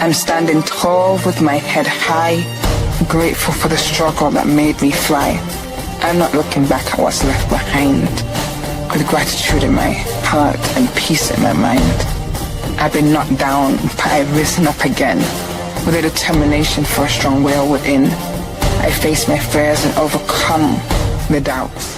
I'm standing tall with my head high, grateful for the struggle that made me fly. I'm not looking back at what's left behind, with gratitude in my heart and peace in my mind. I've been knocked down, but I've risen up again, with a determination for a strong will within. I face my fears and overcome the doubts.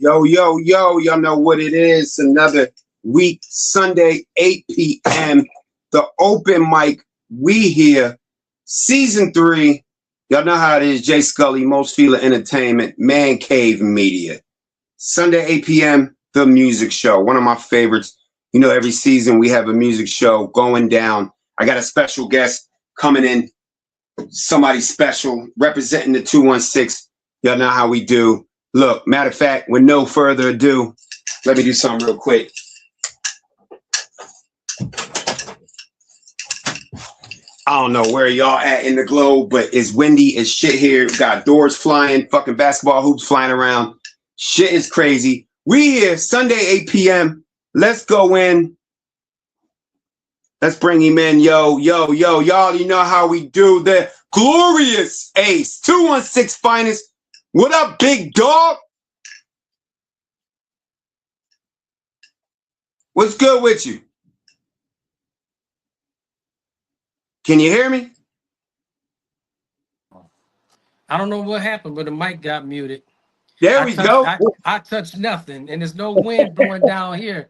Yo, y'all know what it is. Another week, Sunday, 8 p.m. The open mic, we here. Season 3. Y'all know how it is. Jay Scully, Most Feeler Entertainment, Man Cave Media. Sunday, 8 p.m., The Music Show. One of my favorites. You know, every season we have a music show going down. I got a special guest coming in. Somebody special representing the 216. Y'all know how we do. Look, matter of fact, with no further ado, let me do something real quick. I don't know where y'all at in the globe, but it's windy as shit here. We got doors flying, fucking basketball hoops flying around. Shit is crazy. We here Sunday, 8 p.m. Let's go in. Let's bring him in. Yo. Y'all, you know how we do. The glorious Ace, 216 finest. What up, big dog? What's good with you? Can you hear me? I don't know what happened, but the mic got muted. There we go. I touched nothing, and there's no wind blowing down here.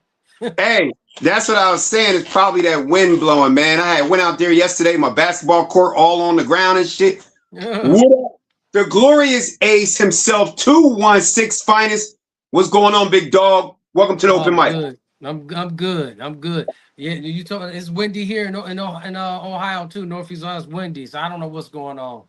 Hey, that's what I was saying. It's probably that wind blowing, man. I went out there yesterday, my basketball court all on the ground and shit. What up? The glorious Ace himself, 216 finest. What's going on, big dog? Welcome to the open mic. Good. I'm good. Yeah, you talking? It's windy here in Ohio too. Northeast Ohio is windy, so I don't know what's going on.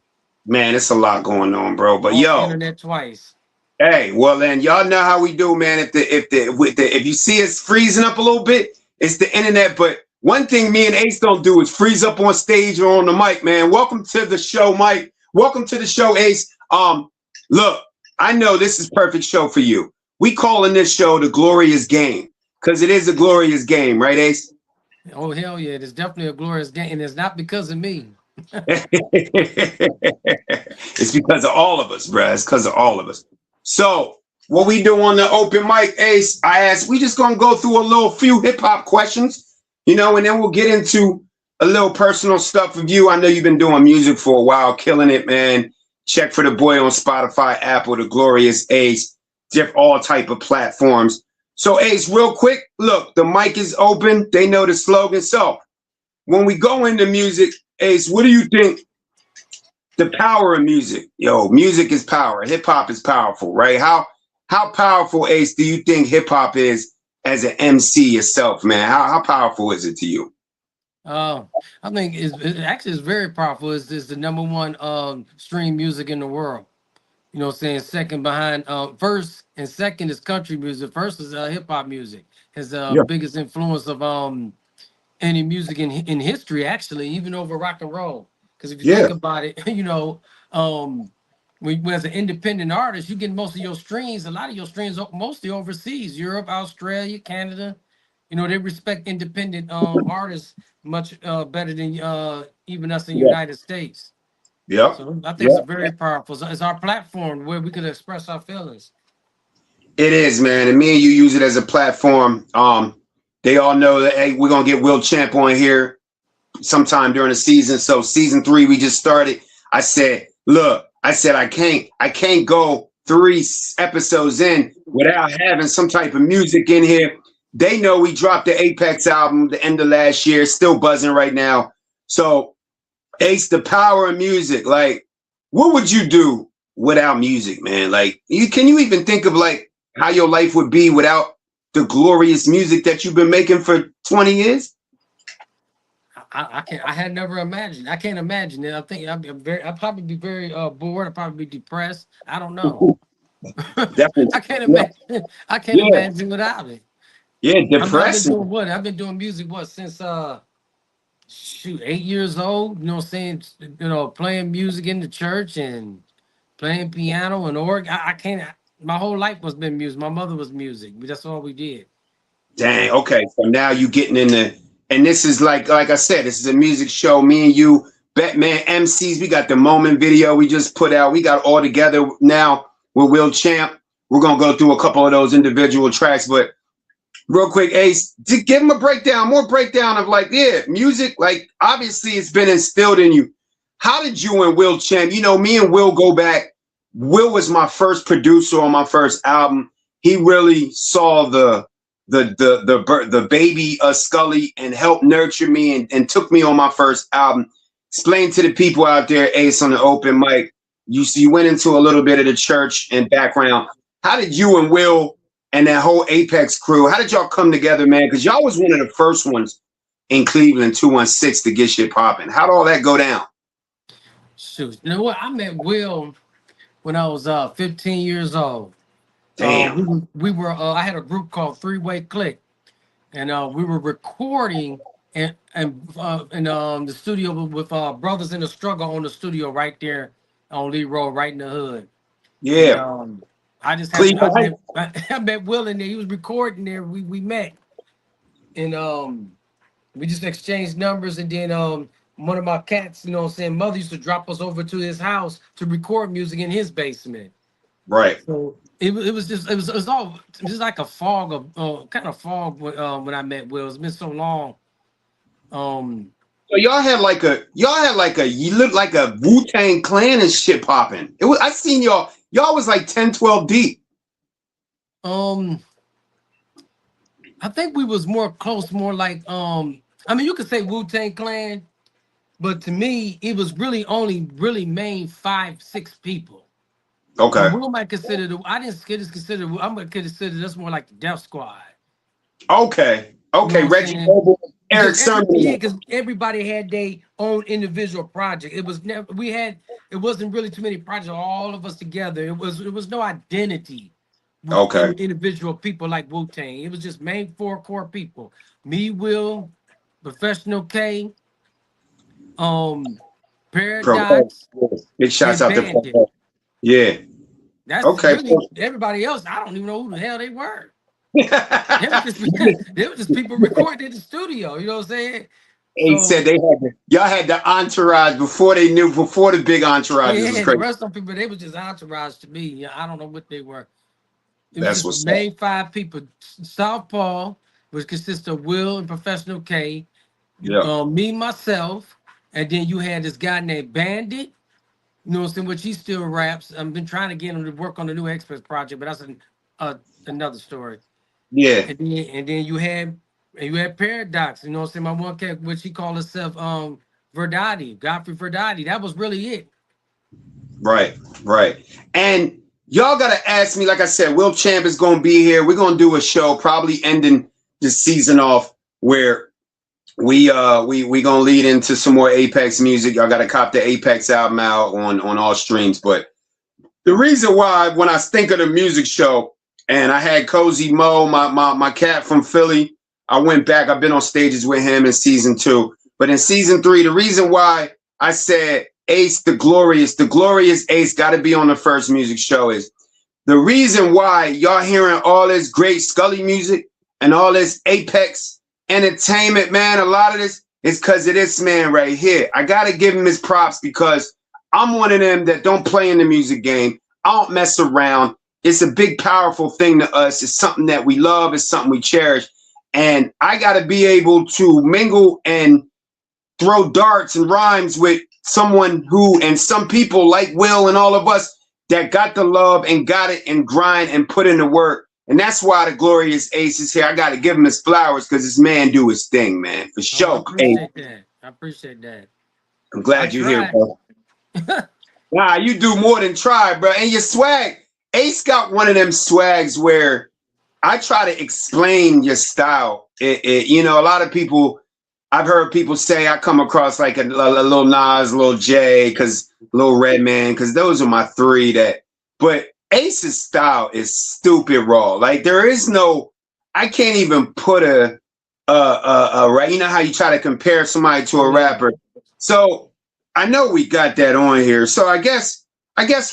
Man, it's a lot going on, bro. But yo, internet twice. Hey, well then, y'all know how we do, man. If you see us freezing up a little bit, it's the internet. But one thing me and Ace don't do is freeze up on stage or on the mic, man. Welcome to the show, Mike. Welcome to the show, Ace. Look, I know this is perfect show for you. We calling this show the Glorious Game because it is a glorious game, right, Ace? Oh, hell yeah. It's definitely a glorious game, and it's not because of me. It's because of all of us, bruh. It's because of all of us. So what we do on the open mic, Ace, we just going to go through a few hip-hop questions, you know, and then we'll get into a little personal stuff of you. I know you've been doing music for a while, killing it, man. Check for the boy on Spotify, Apple, the glorious Ace, all type of platforms. So Ace, real quick, look, the mic is open. They know the slogan. So when we go into music, Ace, what do you think the power of music? Yo, music is power. Hip hop is powerful, right? How powerful, Ace, do you think hip hop is as an MC yourself, man? How powerful is it to you? I think it actually is very powerful. It's the number one stream music in the world. You know what I'm saying? Second behind first and second is country music. First is hip hop music. Has the biggest influence of any music in history, actually, even over rock and roll. Because if you think about it, you know, when as an independent artist, you get most of your streams, a lot of your streams mostly overseas, Europe, Australia, Canada. You know, they respect independent artists much better than even us in the United States. Yeah. So I think it's very powerful. It's our platform where we could express our feelings. It is, man. And me and you use it as a platform. They all know that, hey, we're going to get Will Champ on here sometime during the season. So season 3, we just started. I said, look, I can't go 3 episodes in without having some type of music in here. They know we dropped the Apex album the end of last year, still buzzing right now. So Ace, the power of music, like, what would you do without music, man? Like, can you even think of like how your life would be without the glorious music that you've been making for 20 years? I can't. I had never imagined. I can't imagine it. I think I'd probably be very bored. I'd probably be depressed. I don't know. Definitely. I can't Yeah. imagine. I can't Yeah. imagine without it. Yeah. I've been Depressing. doing what? I've been doing music since shoot 8 years old. You know what I'm saying? Playing music in the church and playing piano and organ. I can't. My whole life was been music. My mother was music. That's all we did. Dang. Okay. So now you getting in the, and this is like I said, this is a music show. Me and you, Batman MCs. We got the moment video we just put out. We got all together now with Will Champ. We're gonna go through a couple of those individual tracks, but real quick, Ace, to give him a breakdown, more breakdown of like, yeah, music. Like obviously, it's been instilled in you. How did you and Will Champ? You know, me and Will go back. Will was my first producer on my first album. He really saw the baby Scully and helped nurture me and took me on my first album. Explain to the people out there, Ace, on the open mic. You went into a little bit of the church and background. How did you and Will and that whole Apex crew, how did y'all come together, man? Because y'all was one of the first ones in Cleveland, 216, to get shit popping. How'd all that go down? Shoot, you know what? I met Will when I was 15 years old. Damn. We were I had a group called Three Way Click, and we were recording in the studio with Brothers in the Struggle on the studio right there on Lee Road, right in the hood. Yeah. And, I just Cleveland. I met Will in there. He was recording there. We met, and we just exchanged numbers. And then one of my cats, you know what I'm saying, mother used to drop us over to his house to record music in his basement. Right. So it was all just like a fog of kind of fog when I met Will. It's been so long. So y'all had like a you looked like a Wu-Tang Clan and shit popping. It was, I seen y'all was like 10, 12 deep. I think we was more close, more like I mean, you could say Wu-Tang Clan, but to me, it was really only main 5-6 people. Okay. Will might consider I'm gonna consider this more like the Death Squad. Okay. Okay. You know Reggie Noble, Eric Sermon. Yeah, because everybody had their own individual project. It was never it wasn't really too many projects, all of us together. It was no identity. Okay. Individual people like Wu-Tang. It was just main 4 core people. Me, Will, Professional K, Paradox. Big shouts out Bandit. to yeah. That's okay. Really, everybody else, I don't even know who the hell they were. They were just people recording in the studio, you know what I'm saying? He said y'all had the entourage before the big entourage. Yeah, the rest of them people, they was just entourage to me. Yeah, I don't know what they were. That's what's main 5 people. Southpaw, which consists of Will and Professional K, me, myself, and then you had this guy named Bandit. You know what I'm saying? Which he still raps. I've been trying to get him to work on the new Express project, but that's another story. Yeah. And then you had Paradox. You know what I'm saying? My one cat, which he called himself Verdati, Godfrey Verdati. That was really it. Right. And y'all gotta ask me. Like I said, Will Champ is gonna be here. We're gonna do a show, probably ending the season off where we gonna lead into some more Apex music. Y'all gotta cop the Apex album out on all streams. But the reason why, when I think of the music show, and I had Cozy Mo, my cat from Philly, I went back. I've been on stages with him in season 2, but in season 3, the reason why I said Ace, the glorious Ace, got to be on the first music show is the reason why y'all hearing all this great Scully music and all this Apex entertainment, man. A lot of this is because of this man right here. I got to give him his props because I'm one of them that don't play in the music game. I don't mess around. It's a big, powerful thing to us. It's something that we love. It's something we cherish. And I got to be able to mingle and throw darts and rhymes with someone who, and some people like Will and all of us that got the love and got it and grind and put in the work. And that's why the glorious Ace is here. I got to give him his flowers because this man do his thing, man. For sure. I appreciate that. I'm glad you're here, bro. Nah, you do more than try, bro. And your swag. Ace got one of them swags where I try to explain your style. You know, a lot of people I've heard people say I come across like a little Nas, a little J, because little Redman, because those are my three that. But Ace's style is stupid raw. Like there is no, I can't even put right. You know how you try to compare somebody to a rapper. So I know we got that on here. So I guess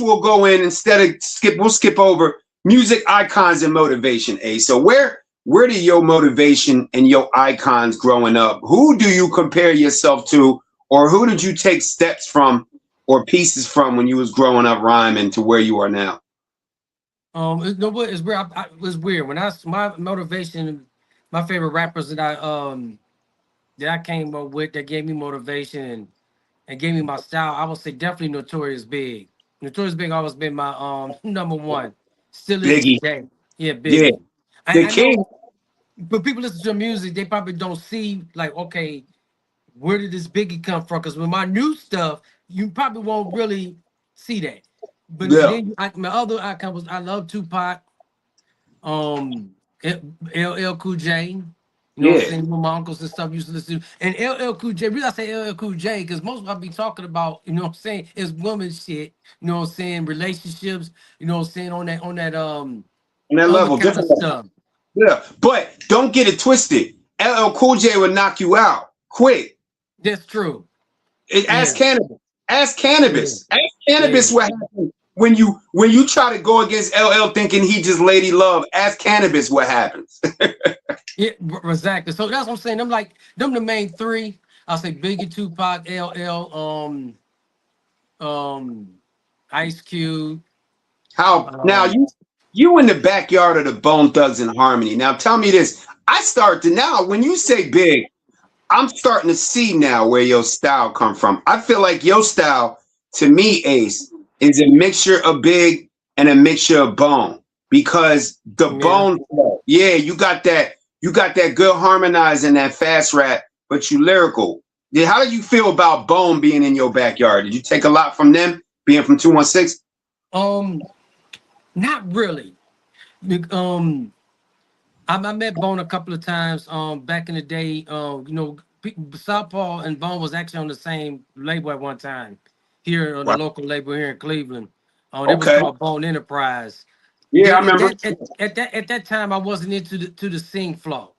we'll go in instead of we'll skip over music icons and motivation. Ace. So where did your motivation and your icons growing up? Who do you compare yourself to, or who did you take steps from or pieces from when you was growing up rhyming to where you are now? It's, no, it's weird. It was weird when my motivation, my favorite rappers that I came up with that gave me motivation and gave me my style. I would say definitely Notorious Big. Notorious Big always been my number one. Still is Biggie. today. Yeah, Yeah. Biggie. The I king. know, but people listen to music, they probably don't see like, okay, where did this Biggie come from? Because with my new stuff, you probably won't really see that. But Yeah. then my other icon was I love Tupac, LL Cool J. You know what I'm saying? When my uncles and stuff used to listen to. And LL Cool J, really I say LL Cool J, because most of what I be talking about, you know what I'm saying, is woman shit, you know what I'm saying, relationships, you know what I'm saying, on that On that other level, kind of different level. stuff. Yeah. But don't get it twisted. LL Cool J would knock you out quick. That's true. Ask Yeah. Cannabis. Ask Cannabis. Yeah. Ask Cannabis Yeah. what happened when you try to go against LL thinking he just lady love. Ask Cannabis what happens. Yeah, exactly. So that's what I'm saying. Them the main three. I'll say Biggie, Tupac, LL, Ice Cube. How now you in the backyard of the Bone Thugs and Harmony. Now tell me this. I start to now when you say big, I'm starting to see now where your style come from. I feel like your style, to me, Ace, is a mixture of Big and a mixture of Bone. Because the Bone flow, yeah, you got that good harmonizing, that fast rap, but you lyrical. Yeah, how do you feel about Bone being in your backyard? Did you take a lot from them, being from 216? Not really. I met Bone a couple of times. Back in the day, you know, Southpaw and Bone was actually on the same label at one time. Here on the Wow. local label here in Cleveland. It was Okay. called Bone Enterprise. Yeah, I remember. At that time, I wasn't into the sing flow.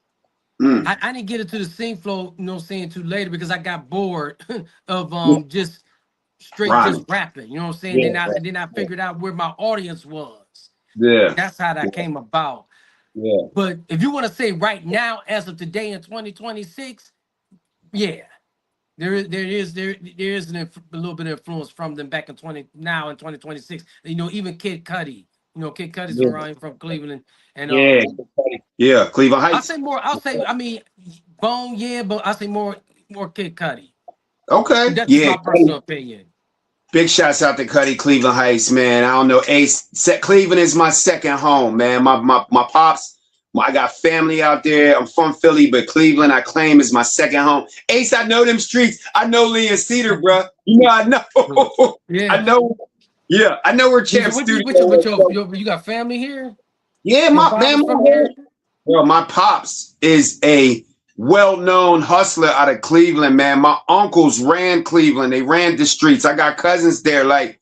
Mm. I didn't get into the sing flow, you know, what I'm saying, too later because I got bored of just straight Rhyming. just rapping. You know what I'm saying? Yeah. Then I figured out where my audience was. Yeah. That's how that came about. Yeah. But if you want to say right now, as of today in 2026, yeah, there is a little bit of influence from them back in 2026. You know, even Kid Cudi. You know, Kid Cudi's around from Cleveland, and Cleveland Heights. I mean, Bone, yeah, but I say more Kid Cudi. Okay, That's just my personal opinion. Big shouts out to Cudi, Cleveland Heights, man. I don't know, Ace. Cleveland is my second home, man. My pops. I got family out there. I'm from Philly, but Cleveland I claim is my second home. Ace, I know them streets. I know Lee and Cedar, bro. You know, I know. Yeah. I know. Yeah, I know where Champ Studio. You got family here? Yeah, my pops is a well-known hustler out of Cleveland, man. My uncles ran Cleveland. They ran the streets. I got cousins there. Like,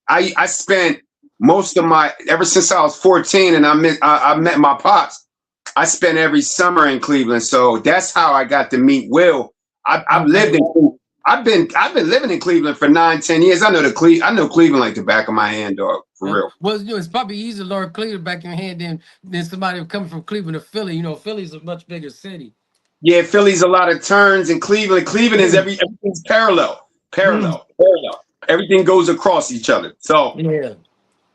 I spent most of ever since I was 14 and I met my pops. I spent every summer in Cleveland, so that's how I got to meet Will. I've been living in Cleveland for 9-10 years. I know Cleveland like the back of my hand, dog. For real. Well, you know, it's probably easier to learn Cleveland back in your hand than somebody coming from Cleveland to Philly. You know, Philly's a much bigger city. Yeah, Philly's a lot of turns, and Cleveland is everything's parallel. Everything goes across each other. So yeah.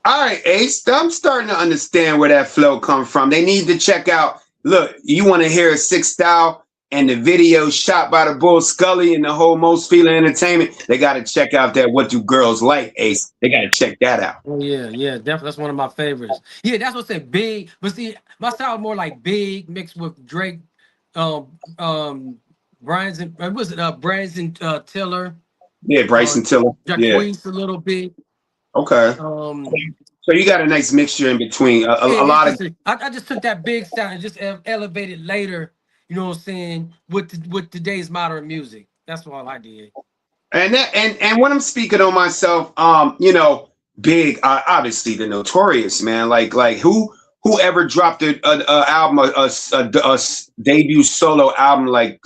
All right, Ace, I'm starting to understand where that flow comes from. They need to check out. Look, you want to hear a 6 Style and the video shot by the Bull Scully and the whole Most Feeling Entertainment. They got to check out that What Do Girls Like, Ace. They got to check that out. Oh yeah, definitely. That's one of my favorites. Yeah, that's what I said, Big. But see, my style is more like Big mixed with Drake, Branson Tiller. Yeah, Bryson Tiller. Jacquees a little bit. Okay. So you got a nice mixture in between. A lot of. I just took that Big sound and just elevated later you know what I'm saying, with today's modern music. That's all I did. And that and when I'm speaking on myself, Big, obviously the Notorious, man. Like whoever dropped a album, a debut solo album like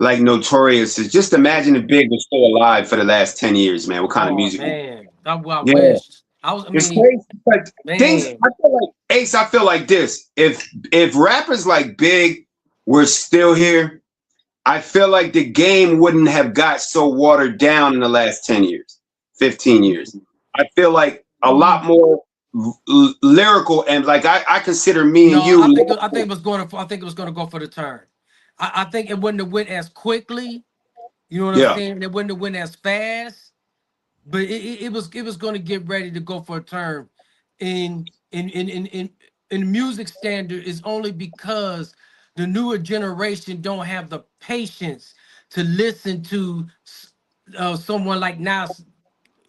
Notorious is just imagine if Big was still alive for the last 10 years, man. What kind of Oh music? man, I Yeah, wished. I it's mean, crazy. Like things, man. I feel like Ace. I feel like this. If rappers like Big were still here, I feel like the game wouldn't have got so watered down in the last 10 years, 15 years. I feel like a lot more lyrical and like I consider me No, and you I think it was going to I think it was going to go for the turn. I think it wouldn't have went as quickly. You know what I'm yeah, saying? It wouldn't have went as fast, but it was going to get ready to go for a turn. In music standard is only because the newer generation don't have the patience to listen to someone like Nas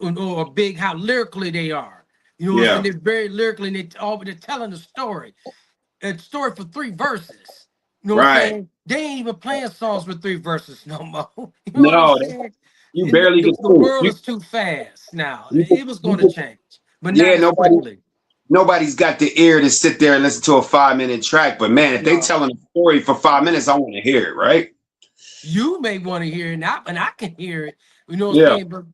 or Big, how lyrically they are. You know what I'm saying? yeah, They're very lyrically, and they're telling a story. A story for 3 verses. You know what I'm right. saying? They ain't even playing songs with 3 verses no more. You know what I'm No, saying? you And barely get the through. world is too fast now. You, It was going to change, but yeah, not as quickly. nobody's got the ear to sit there and listen to a 5 minute track. But man, if they No, telling a story for 5 minutes, I want to hear it, right? you may want to hear it now, and I can hear it. You know what I'm Yeah, saying? But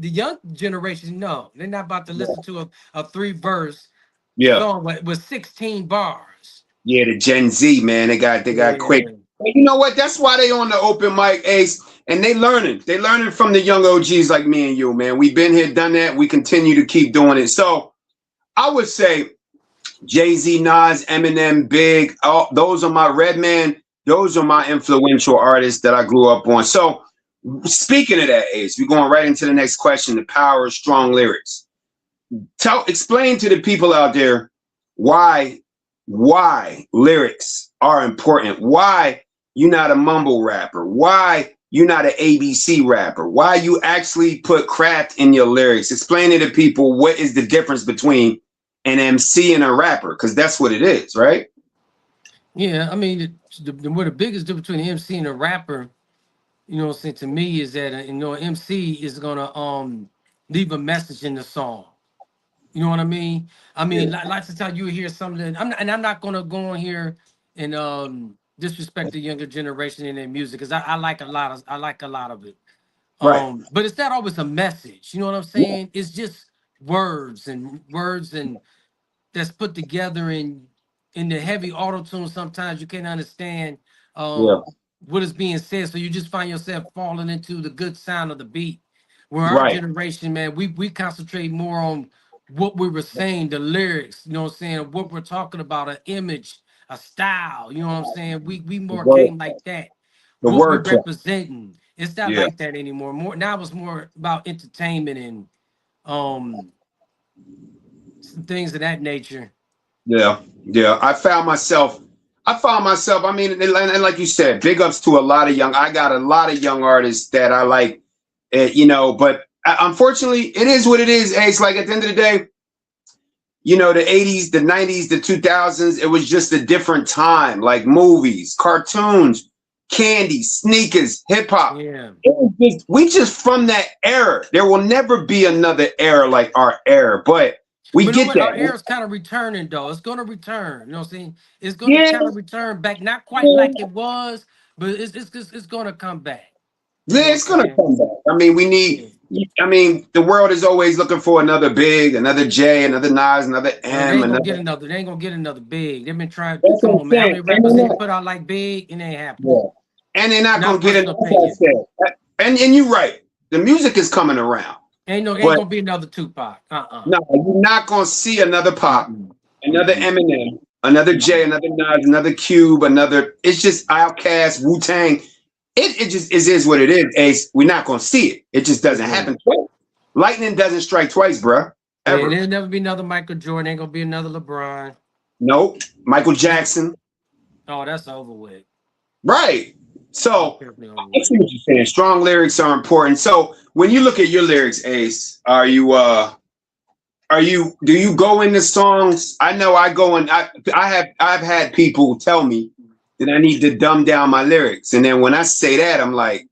the young generation, no, they're not about to listen to a 3 verse yeah. song with 16 bars. Yeah, the Gen Z, man, they got quick. Yeah. And you know what? That's why they on the open mic, Ace, and they learning. They learning from the young OGs like me and you, man. We've been here, done that. We continue to keep doing it. So I would say Jay-Z, Nas, Eminem, Big, those are my Redman. Those are my influential artists that I grew up on. So speaking of that, Ace, we're going right into the next question: the power of strong lyrics. Explain to the people out there why lyrics are important, why you're not a mumble rapper, why you're not an ABC rapper, why you actually put craft in your lyrics. Explain to people what is the difference between an MC and a rapper, because that's what it is, right? Yeah, I mean, what the biggest difference between an MC and a rapper, you know what I'm saying, to me is that an MC is gonna leave a message in the song. You know what I mean? I Yeah. mean, lots of times you hear something. I'm not gonna go on here and disrespect the younger generation in their music because I like a lot of it. Right. But it's not always a message. You know what I'm Yeah. saying? It's just words and that's put together in the heavy auto tune. Sometimes you can't understand Yeah. what is being said, so you just find yourself falling into the good sound of the beat. Where our Right. generation, man, we concentrate more on what we were saying, the lyrics, you know what I'm saying, what we're talking about, an image, a style, you know what I'm saying. We The more word, came like that. the What we wordplay. representing. It's not Yeah. like that anymore. More now it's more about entertainment and um some things of that nature. Yeah. Yeah. I found myself, I mean, and like you said, big ups to a lot of I got a lot of young artists that I like, but unfortunately, it is what it is. It's like at the end of the day, the 80s, the 90s, the 2000s, it was just a different time, like movies, cartoons, candy, sneakers, hip hop. Yeah. We just from that era. There will never be another era like our era, but we But you know get what? Our that. era's kind of returning though. It's gonna return. You know what I'm saying? It's gonna Yeah, kind of return back, not quite yeah, like it was, but it's gonna come back. You yeah, know it's what I'm gonna saying? come back. I mean, Yeah. the world is always looking for another Big, another J, another Nas, another Well, they M, ain't gonna get another. another. They ain't gonna get another Big. They've been trying. That's what Come I'm on, man. How saying. many rappers they put out like Big? It ain't happening. Yeah. And they're not Not gonna get it. personal Like I opinion. said. And you're right. The music is coming around, Ain't but gonna be another Tupac. no, you're not gonna see another Pop, Mm-mm. another Mm-mm. Eminem, another J, Mm-mm. another Nas, another Cube, another. It's just Outkast, Wu Tang. It just is what it is. Ace. We're not gonna see it. It just doesn't Mm-mm. happen twice. Lightning doesn't strike twice, bruh. Yeah, Ever. there'll never be another Michael Jordan. Ain't gonna be another LeBron. Nope. Michael Jackson. Oh, that's over with. Right. That's So definitely over I with. see what you're saying. Strong lyrics are important. So when you look at your lyrics, Ace, do you go into songs? I know I go in. I've had people tell me then I need to dumb down my lyrics. And then when I say that, I'm like,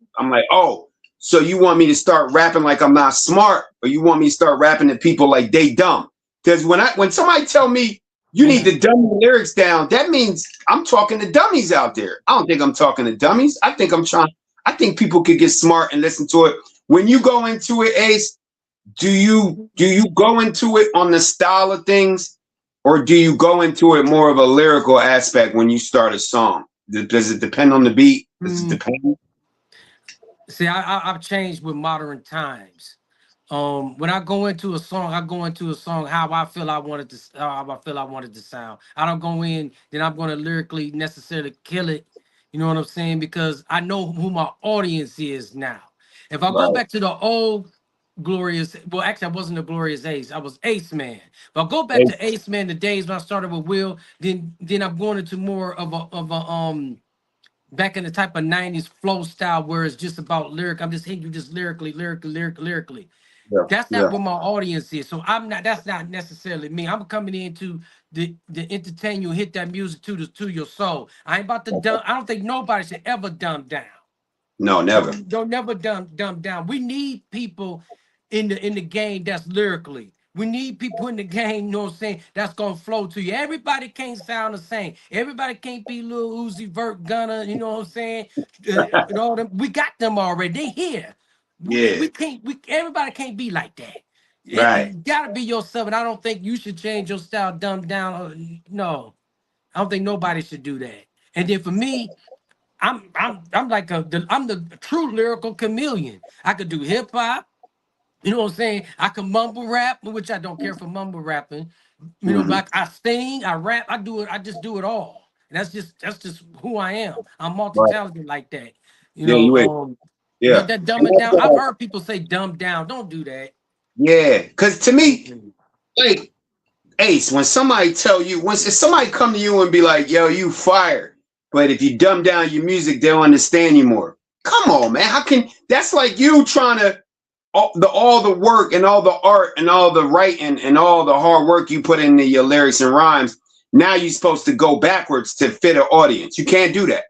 oh, so you want me to start rapping like I'm not smart, or you want me to start rapping to people like they dumb? Because when somebody tell me you need to dumb the lyrics down, that means I'm talking to dummies out there. I don't think I'm talking to dummies. I think people could get smart and listen to it. When you go into it, Ace, do you go into it on the style of things, or do you go into it more of a lyrical aspect when you start a song? Does it depend on the beat? Does it depend? See, I've changed with modern times. When I go into a song, how I feel I wanted to sound. I don't go in, then I'm going to lyrically necessarily kill it. You know what I'm saying? Because I know who my audience is now. If I go back to the old Glorious, well, actually, I wasn't a Glorious Ace. I was Ace Man. If I go back to Ace Man, the days when I started with Will, then I'm going into more of a back in the type of 90s flow style where it's just about lyric. I'm just hitting you just lyrically. Yeah, That's not what my audience is. So that's not necessarily me. I'm coming in to the entertain you, hit that music to your soul. I ain't about to dumb. I don't think nobody should ever dumb down. No, never. Don't never dumb down. We need people in the game that's lyrically. We need people in the game, you know what I'm saying, that's gonna flow to you. Everybody can't sound the same. Everybody can't be Lil Uzi Vert, Gunna, you know what I'm saying? And all them, we got them already. They here. Yeah. Everybody can't be like that. Right. You gotta be yourself, and I don't think you should change your style, dumb down. No, I don't think nobody should do that. And then for me, I'm like the true lyrical chameleon. I could do hip hop. You know what I'm saying? I can mumble rap, which I don't care for mumble rapping. You know, but I sing, I rap, I do it. I just do it all. And that's just who I am. I'm multi-talented like that. You know, yeah. That dumb it down. I've heard people say dumb down. Don't do that. Yeah, because to me, like Ace, when somebody if somebody come to you and be like, yo, you fired, but if you dumb down your music, they'll understand you more. Come on, man. That's like you trying to all the work and all the art and all the writing and all the hard work you put into your lyrics and rhymes. Now you're supposed to go backwards to fit an audience. You can't do that.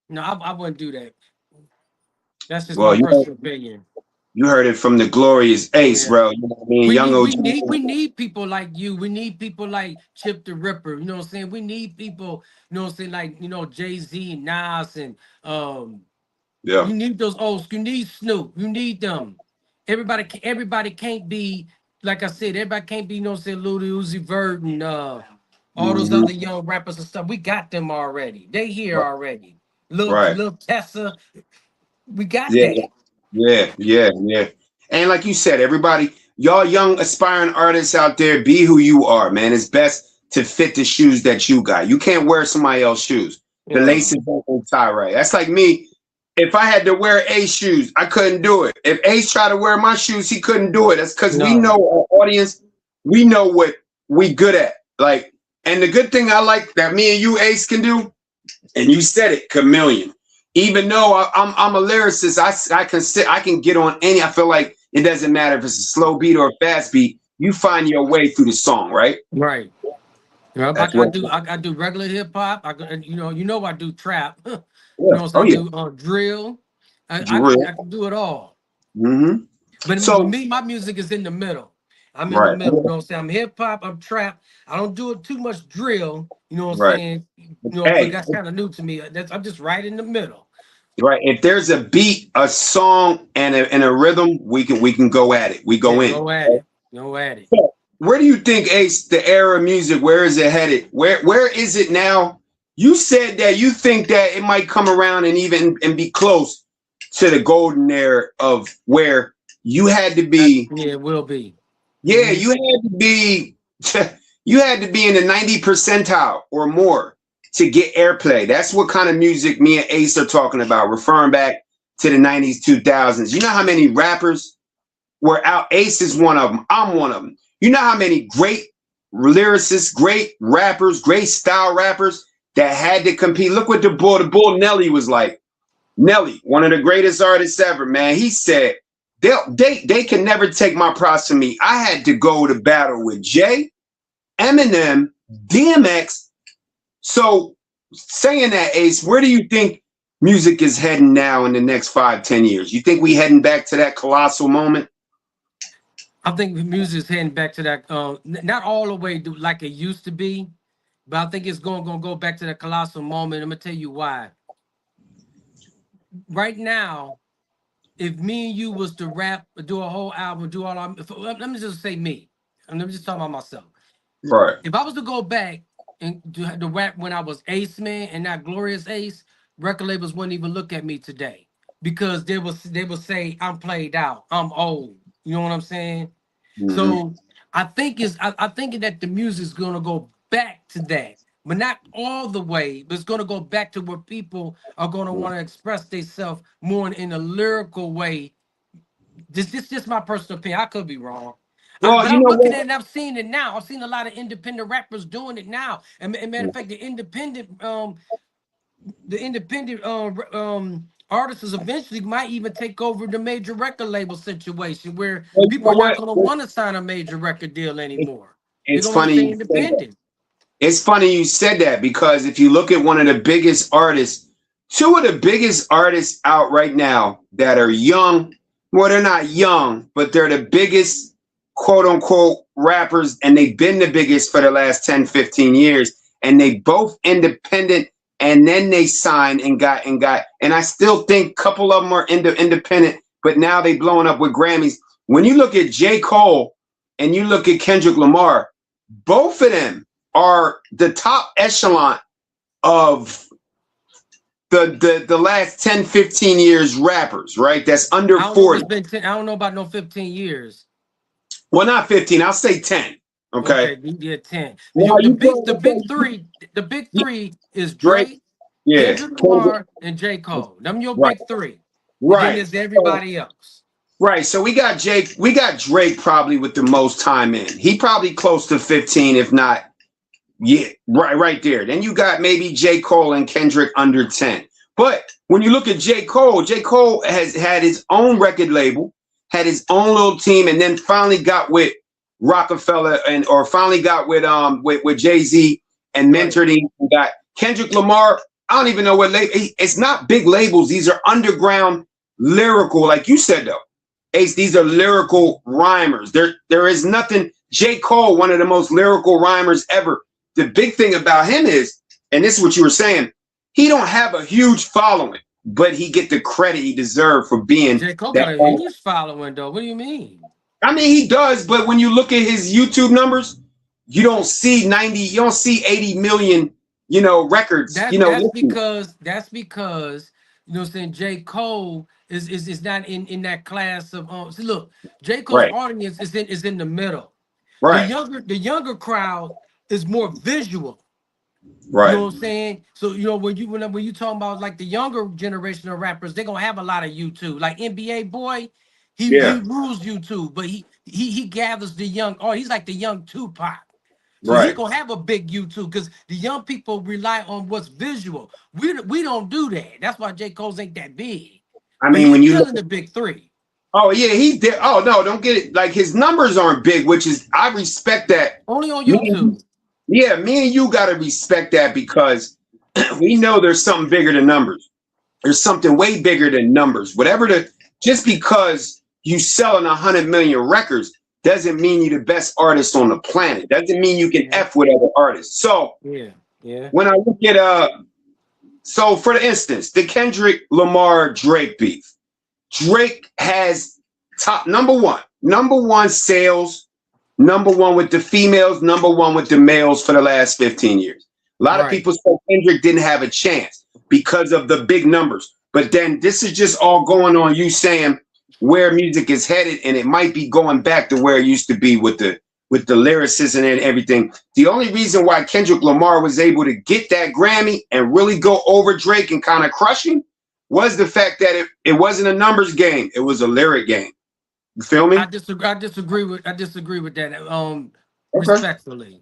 No, I wouldn't do that. That's just my personal opinion. You heard it from the Glorious Ace, bro. You know what I mean? We need people like you. We need people like Chip the Ripper. You know what I'm saying? We need people, you know what I'm saying, like, you know, Jay-Z and Nas and yeah. You need those old. You need Snoop. You need them. Everybody can't be, like I said, everybody can't be, you know what I'm saying, Lil Uzi Vert and all those other young rappers and stuff. We got them already. They here already. Lil Tessa. We got that. Yeah. And like you said, everybody, y'all young aspiring artists out there, be who you are, man. It's best to fit the shoes that you got. You can't wear somebody else's shoes. The laces don't tie right. That's like me. If I had to wear Ace shoes, I couldn't do it. If Ace tried to wear my shoes, he couldn't do it. That's because we know our audience. We know what we good at. Like, and the good thing I like that me and you, Ace, can do, and you said it, chameleon. Even though I'm a lyricist, I can get on any. I feel like it doesn't matter if it's a slow beat or a fast beat. You find your way through the song, right? Right. I do regular hip hop. I do trap. You know what I'm saying? I do drill. I can do it all. Mm-hmm. But for me, my music is in the middle. I'm in the middle. You know what I'm saying? I'm hip hop. I'm trap. I don't do it too much drill. You know what I'm saying? You know, that's kind of new to me. I'm just right in the middle. Right. If there's a beat, a song, and a rhythm, we can go at it. We go in. Go at it. So, where do you think, Ace, the era of music, where is it headed? Where is it now? You said that you think that it might come around and be close to the golden era of where you had to be. Yeah, it will be. Yeah, you had to be in the 90th percentile or more to get airplay. That's what kind of music me and Ace are talking about, referring back to the 90s, 2000s. You know how many rappers were out? Ace is one of them. I'm one of them. You know how many great lyricists, great rappers, great style rappers that had to compete. Look what the bull Nelly was like. Nelly, one of the greatest artists ever, man. He said, they can never take my props from me. I had to go to battle with Jay, Eminem, DMX. So saying that, Ace, where do you think music is heading now in the next 5-10 years? You think we heading back to that colossal moment? I think the music is heading back to that, not all the way to like it used to be, but I think it's going to go back to that colossal moment. I'm gonna tell you why. Right now, if me and you was to rap, do a whole album, do all our, let me just say me, and let me just talk about myself. Right. If I was to go back and do the rap when I was Ace Man and not Glorious Ace, record labels wouldn't even look at me today because they would say I'm played out, I'm old. You know what I'm saying? So I think I think that the music's gonna go back to that, but not all the way. But it's gonna go back to where people are gonna want to express themselves more in a lyrical way. This just my personal opinion. I could be wrong. Well, But you I'm know looking at it what? and I've seen it now. I've seen a lot of independent rappers doing it now. And matter of fact, the independent artists eventually might even take over the major record label situation where Well, you people know are not what? going to want to sign a major record deal anymore. They're It's going to want to funny stay you said that. independent. It's funny you said that because if you look at one of the biggest artists, two of the biggest artists out right now that are young, well, they're not young, but they're the biggest quote unquote rappers, and they've been the biggest for the last 10, 15 years. And they both independent, and then they signed and got, and I still think a couple of them are independent, but now they blowing up with Grammys. When you look at J. Cole and you look at Kendrick Lamar, both of them are the top echelon of the last 10, 15 years rappers, right? That's under I don't know if 40. it's been 10, I don't know about no 15 years. Well, not 15, I'll say 10. Okay. Okay, we did 10. Now you The big three is Drake, Drake, yeah, Kendrick Kendrick, Lamar, and J. Cole. Them your right, big three. And then right. there's everybody else. Right. So we got Drake probably with the most time in. He probably close to 15, if not. Yeah, right there. Then you got maybe J. Cole and Kendrick under 10. But when you look at J. Cole has had his own record label, had his own little team, and then finally got with Rockefeller or finally got with Jay-Z and mentored him. We got Kendrick Lamar. I don't even know what label. It's not big labels. These are underground lyrical, like you said though. Ace, these are lyrical rhymers. There is nothing. J. Cole, one of the most lyrical rhymers ever. The big thing about him is, and this is what you were saying, he don't have a huge following, but he get the credit he deserved for being J. Cole got that. a huge following though. What do you mean? I mean, he does, but when you look at his YouTube numbers, you don't see 90, you don't see 80 million, records. That's because you know what I'm saying, J. Cole is not in that class of see, look, J. Cole's Right, audience is in the middle. right, The younger crowd is more visual. You right, know what I'm saying? So when you talking about like the younger generation of rappers, they're gonna have a lot of YouTube. Like NBA Boy, he yeah, rules YouTube, but he gathers the young. Oh, he's like the young Tupac. So he right. gonna have a big YouTube because the young people rely on what's visual. We don't do that. That's why J. Cole's ain't that big. I But mean, he's when you still look, in the big three. oh yeah, he did. Oh no, don't get it. Like his numbers aren't big, which is I respect that. Only on Me and you, YouTube. yeah, me and you gotta respect that because we know there's something bigger than numbers. There's something way bigger than numbers. Just because you selling 100 million records doesn't mean you're the best artist on the planet. Doesn't mean you can F with other artists. So Yeah. when I look at so for instance, the Kendrick Lamar Drake beef. Drake has top number one sales, number one with the females, number one with the males for the last 15 years. A lot of Right. people said Kendrick didn't have a chance because of the big numbers. But then this is just all going on you saying where music is headed, and it might be going back to where it used to be with the lyricism and everything. The only reason why Kendrick Lamar was able to get that Grammy and really go over Drake and kind of crush him was the fact that it wasn't a numbers game. It was a lyric game. You feel me? I disagree with that. Okay. Respectfully.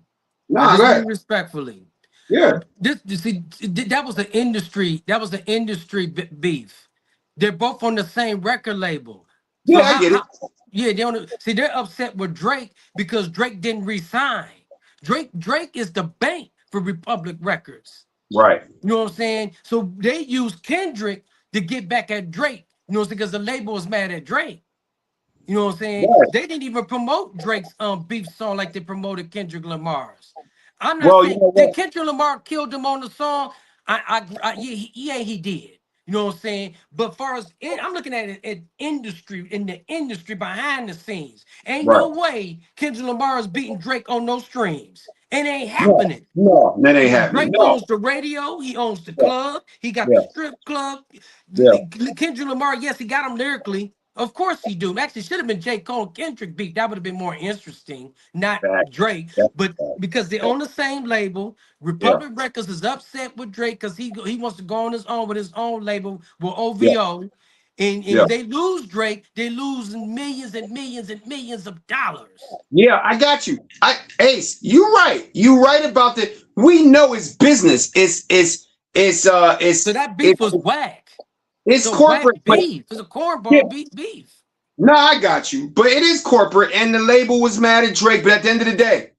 No, I go disagree ahead. respectfully. Yeah. This you see that was the industry. That was the industry beef. They're both on the same record label. So Yeah, I get it. yeah, they're upset with Drake because Drake didn't resign. Drake is the bank for Republic Records. Right. You know what I'm saying? So they used Kendrick to get back at Drake. You know what I'm saying? Because the label was mad at Drake. You know what I'm saying? Right. They didn't even promote Drake's beef song like they promoted Kendrick Lamar's. I'm not Well, you saying know that what? Kendrick Lamar killed him on the song. Yeah, he did. You know what I'm saying? But far as I'm looking at it at industry, in the industry behind the scenes. Ain't Right. no way Kendrick Lamar is beating Drake on no streams. It ain't No, happening. no, that ain't happening. Drake No. owns the radio. He owns the Yeah, club. He got the yeah, strip club. yeah. Kendrick Lamar, yes, he got him lyrically. Of course he do. Actually, should have been J. Cole and Kendrick beat. That would have been more interesting, not Fact, Drake. fact, But because they fact. own the same label, Yeah, Republic Records is upset with Drake because he wants to go on his own with his own label with yeah, OVO. And yeah. if they lose Drake, they lose millions and millions and millions of dollars. Yeah, I got you. Ace, you right. You right about that. We know it's business. So that beef was whack. It's So whack corporate, but beef. It's a yeah, cornball beef. no, I got you. But it is corporate, and the label was mad at Drake. But at the end of the day,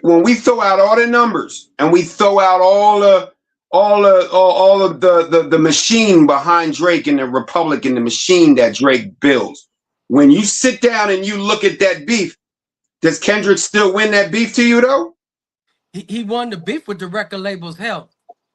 when we throw out all the numbers and we throw out all of the machine behind Drake and the Republic and the machine that Drake builds, when you sit down and you look at that beef, does Kendrick still win that beef to you though? He won the beef with the record label's help.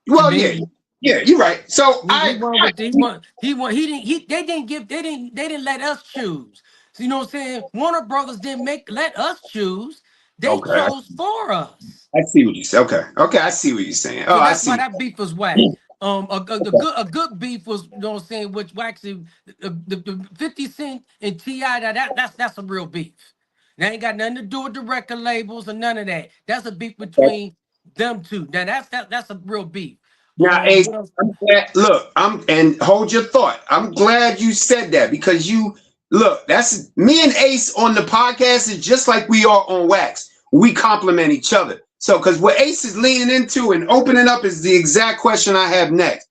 To Well, me, yeah, you're right. So he won with he won. They didn't let us choose. So you know what I'm saying? Warner Brothers didn't let us choose. They okay, chose for us. I see what you say. Okay, I see what you're saying. Oh, So I that's see. why that beef was whack. A good beef was, you know what I'm saying, which actually the 50 Cent and T.I. That's a real beef. That ain't got nothing to do with the record labels or none of that. That's a beef between them two. Now that's a real beef. Now, Ace, What else? I'm glad, look, and hold your thought. I'm glad you said that because you look. That's me and Ace on the podcast is just like we are on Wax. We complement each other. So, because what Ace is leaning into and opening up is the exact question I have next.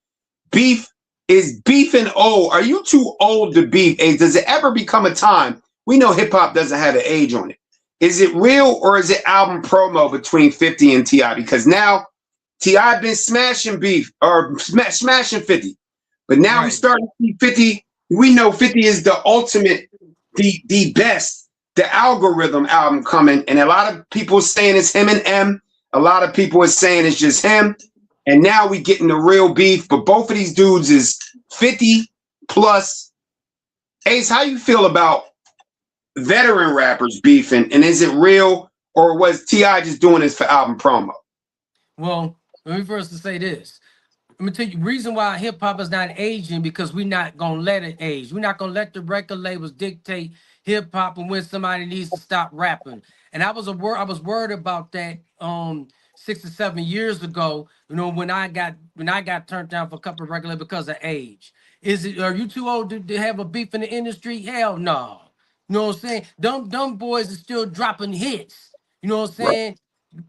Beef is beefing old. Are you too old to beef? Ace, does it ever become a time? We know hip hop doesn't have an age on it. Is it real or is it album promo between 50 and T.I.? Because now T.I. been smashing beef or smashing 50. But now we Right. starting to see 50. We know 50 is the ultimate, the best, the algorithm album coming. And a lot of people saying it's him and M. A lot of people are saying it's just him. And now we getting the real beef. But both of these dudes is 50 plus. Ace, how you feel about veteran rappers beefing? And is it real or was T.I. just doing this for album promo? Well, let me first to say this. Let me tell you, reason why hip hop is not aging because we're not gonna let it age. We're not gonna let the record labels dictate hip hop and when somebody needs to stop rapping. And I was worried about that 6 or 7 years ago. You know, when I got turned down for a couple of record labels because of age. Are you too old to have a beef in the industry? Hell no. You know what I'm saying? Dumb boys are still dropping hits. You know what I'm Right. saying?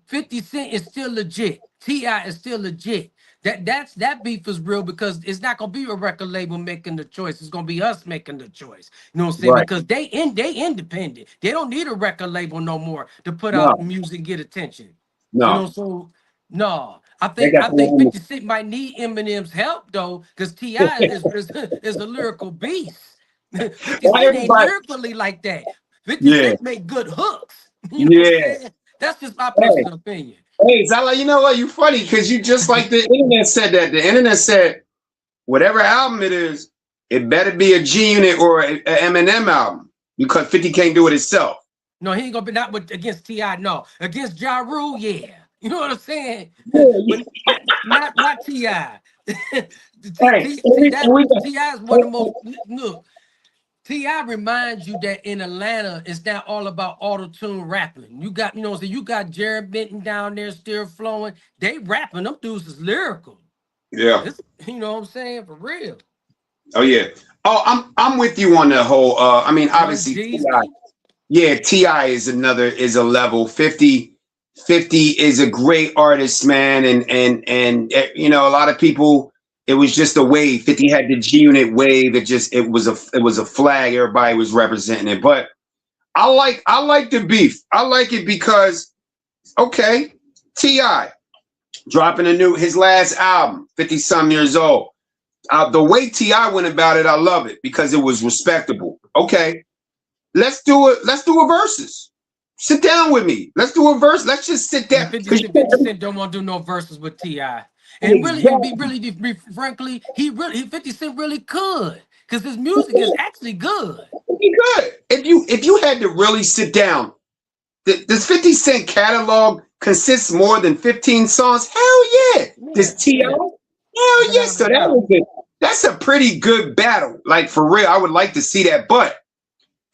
50 Cent is still legit. T.I. is still legit. That beef is real because it's not gonna be a record label making the choice. It's gonna be us making the choice. You know what I'm saying? Right. Because they independent. They don't need a record label no more to put No, out music and get attention. You know, no. so no. I They think got I think the 50 Cent might need Eminem's help though, because T.I. is a lyrical beast. 50 Why Cent ain't everybody? lyrically like that. 50 Yeah, Cent make good hooks. You know what I'm yeah. saying? That's just my Hey, personal opinion. hey, Zala, you know what? You funny because you just like the internet said that. The internet said whatever album it is, it better be a G Unit or a Eminem album because 50 can't do it itself. No, he ain't gonna be not with against T.I. No, against Ja Rule, yeah. You know what I'm saying? Yeah, But not T.I. hey, T.I. is one of the most look. T.I. reminds you that in Atlanta, it's not all about auto-tune rapping. You got, you know, so you got Jared Benton down there still flowing. They rapping, them dudes is lyrical. yeah. It's, you know what I'm saying? For real. Oh yeah. Oh, I'm with you on the whole. I mean, Young obviously, T.I. Jeezy. Yeah, T.I. is a level. 50 is a great artist, man, and you know, a lot of people. It was just a wave. 50 had the G Unit wave. It was a flag. Everybody was representing it. But I like the beef. I like it because okay, T.I. dropping his last album, 50-some years old. The way T.I. went about it, I love it because it was respectable. Okay, let's do it. Let's do a versus. Sit down with me. Let's do a verse. Let's just sit down. 50 Cent don't want to do no verses with T.I. And really, frankly, 50 Cent really could, because his music is actually good. He could. If you had to really sit down, does 50 Cent catalog consist more than 15 songs? Hell yeah. Does T.I.? Hell yes. So that's a pretty good battle. Like, for real, I would like to see that. But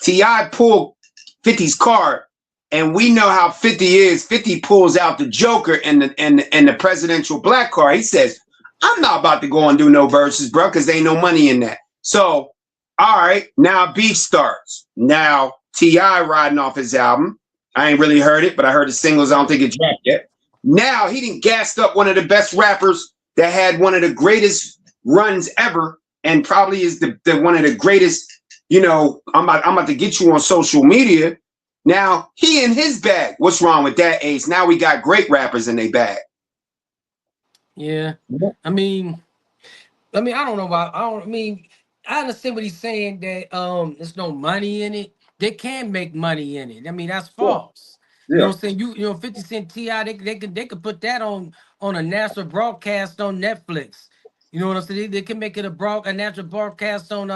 T.I. pulled 50's card, and we know how 50 is. 50 pulls out the Joker and the presidential black card. He says, I'm not about to go and do no verses, bro, because there ain't no money in that. So, all right, now beef starts. Now T.I. riding off his album. I ain't really heard it, but I heard the singles. I don't think it dropped yet. Now he done gassed up one of the best rappers that had one of the greatest runs ever, and probably is the one of the greatest. You know, I'm about to get you on social media. Now he in his bag. What's wrong with that, Ace? Now we got great rappers in their bag. Yeah, I mean, I don't know why. I understand what he's saying, that there's no money in it. They can make money in it. I mean, that's false. Yeah. You know what I'm saying? You know, 50 Cent T.I., they could put that on a national broadcast on Netflix. You know what I'm saying? They can make it a national broadcast on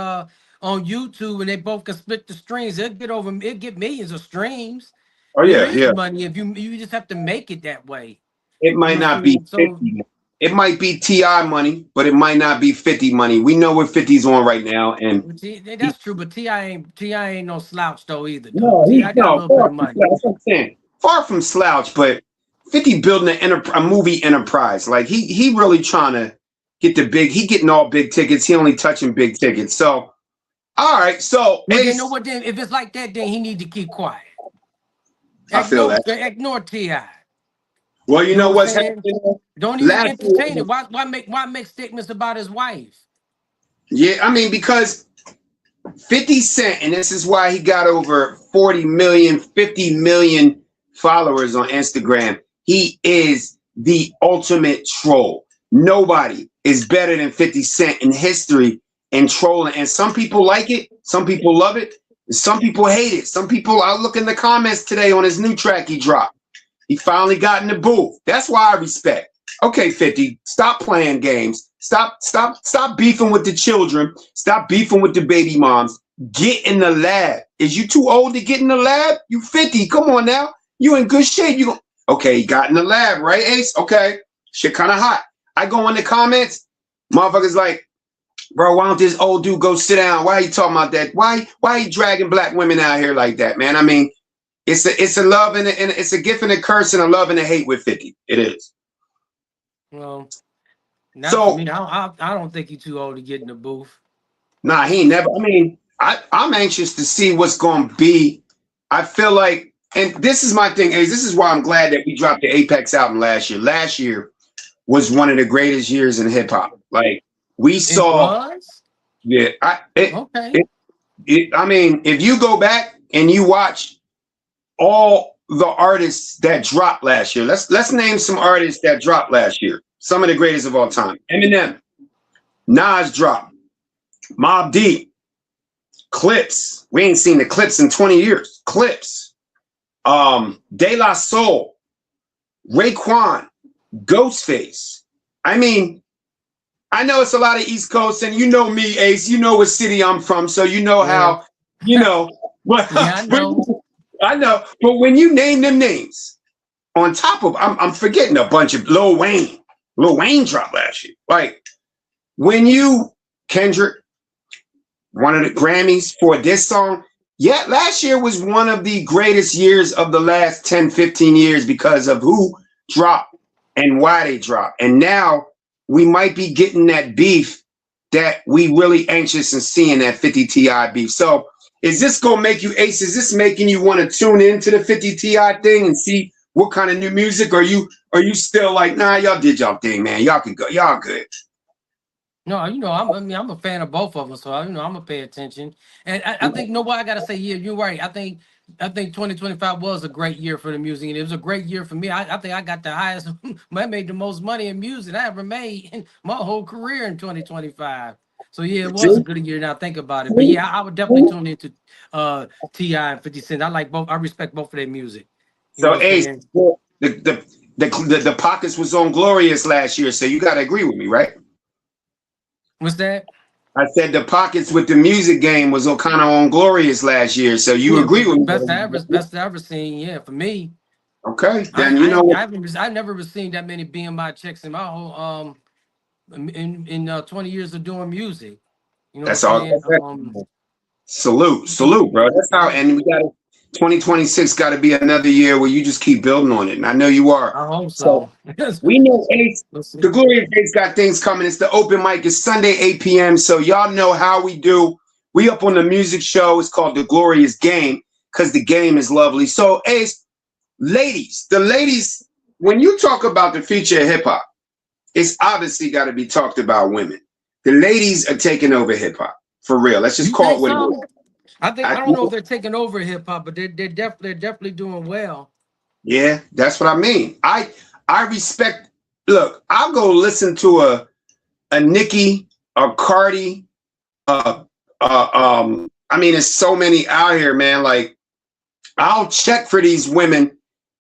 YouTube, and they both can split the streams. It'll get millions of streams. Oh yeah, money if you just have to make it that way. It might not be 50. It might be T.I. money, but it might not be 50 money. We know what 50's on right now, and that's true. But T.I. ain't no slouch though either. No, T.I. got a little bit of money. That's what I'm saying. Far from slouch, but 50 building a movie enterprise. Like he really trying to get the big. He getting all big tickets. He only touching big tickets. So, all right. So, you know what? Then if it's like that, then he need to keep quiet. I feel that. Ignore T.I. Well, you know what's happening? Don't even entertain it. Why make statements about his wife? Yeah, I mean, because 50 Cent, and this is why he got over 40 million, 50 million followers on Instagram. He is the ultimate troll. Nobody is better than 50 Cent in history in trolling. And some people like it, some people love it, some people hate it. Some people, I look in the comments today on his new track he dropped. He finally got in the booth. That's why I respect. Okay, 50, stop playing games. Stop beefing with the children. Stop beefing with the baby moms. Get in the lab. Is you too old to get in the lab? You 50. Come on now. You in good shape. Okay, he got in the lab, right, Ace? Okay. Shit kind of hot. I go in the comments. Motherfuckers like, bro, why don't this old dude go sit down? Why are you talking about that? Why are you dragging black women out here like that, man? I mean, it's a love and it's a gift and a curse and a love and a hate with 50. It is. Well, I don't think he's too old to get in the booth. Nah, he ain't never. I mean, I'm anxious to see what's going to be. I feel like, and this is my thing, Ace. This is why I'm glad that we dropped the Apex album last year. Last year was one of the greatest years in hip hop. Like we saw. Yeah. I mean, if you go back and you watch all the artists that dropped last year. Let's name some artists that dropped last year. Some of the greatest of all time. Eminem, Nas dropped, Mobb Deep, Clips. We ain't seen the Clips in 20 years. Clips, De La Soul, Raekwon, Ghostface. I mean, I know it's a lot of East Coast, and you know me, Ace. You know what city I'm from, so you know how, you know. But yeah, I know. I know, but when you name them names, on top of, I'm forgetting a bunch of Lil Wayne. Lil Wayne dropped last year. Like, when you, Kendrick, one of the Grammys for this song, last year was one of the greatest years of the last 10, 15 years because of who dropped and why they dropped. And now we might be getting that beef that we really anxious and seeing that 50 T.I. beef. So, is this gonna make you, Ace? Is this making you want to tune into the 50 T.I. thing and see what kind of new music? Are you still like, nah, y'all did y'all thing, man. Y'all can go, y'all good. No, you know, I'm a fan of both of them, so I'm gonna pay attention. And I think, you know what I gotta say, yeah, you're right. I think I think 2025 was a great year for the music, and it was a great year for me. I think I got the highest, I made the most money in music I ever made in my whole career in 2025. So yeah, it was a See? good year. Now think about it, but yeah, I would definitely tune into Ti and 50 Cent. I like both. I respect both of their music. You know So what I'm Ace, saying? the Pockets was on Glorious last year, so you gotta agree with me, right? What's that? I said the Pockets with the music game was on kind of on Glorious last year, so you Yeah, agree with me? best I ever seen. Yeah, for me, Okay, then you know what? I never received that many BMI checks in my whole in 20 years of doing music. You know what I'm That's all. saying? Salute, bro. That's how. And we got 2026 got to be another year where you just keep building on it, and I know you are. I hope So so. we know Ace, Let's see. the Glorious Ace got things coming. It's the open mic. It's Sunday 8 p.m. So y'all know how we do. We up on the music show. It's called the Glorious Game because the game is lovely. So Ace, the ladies, when you talk about the future of hip hop, it's obviously got to be talked about women. The ladies are taking over hip hop for real. Let's just You call think it what it so? is. I don't know if they're taking over hip hop, but they're definitely doing well. Yeah, that's what I mean. I respect. Look, I'll go listen to a Nicki, a Cardi. I mean, there's so many out here, man. Like, I'll check for these women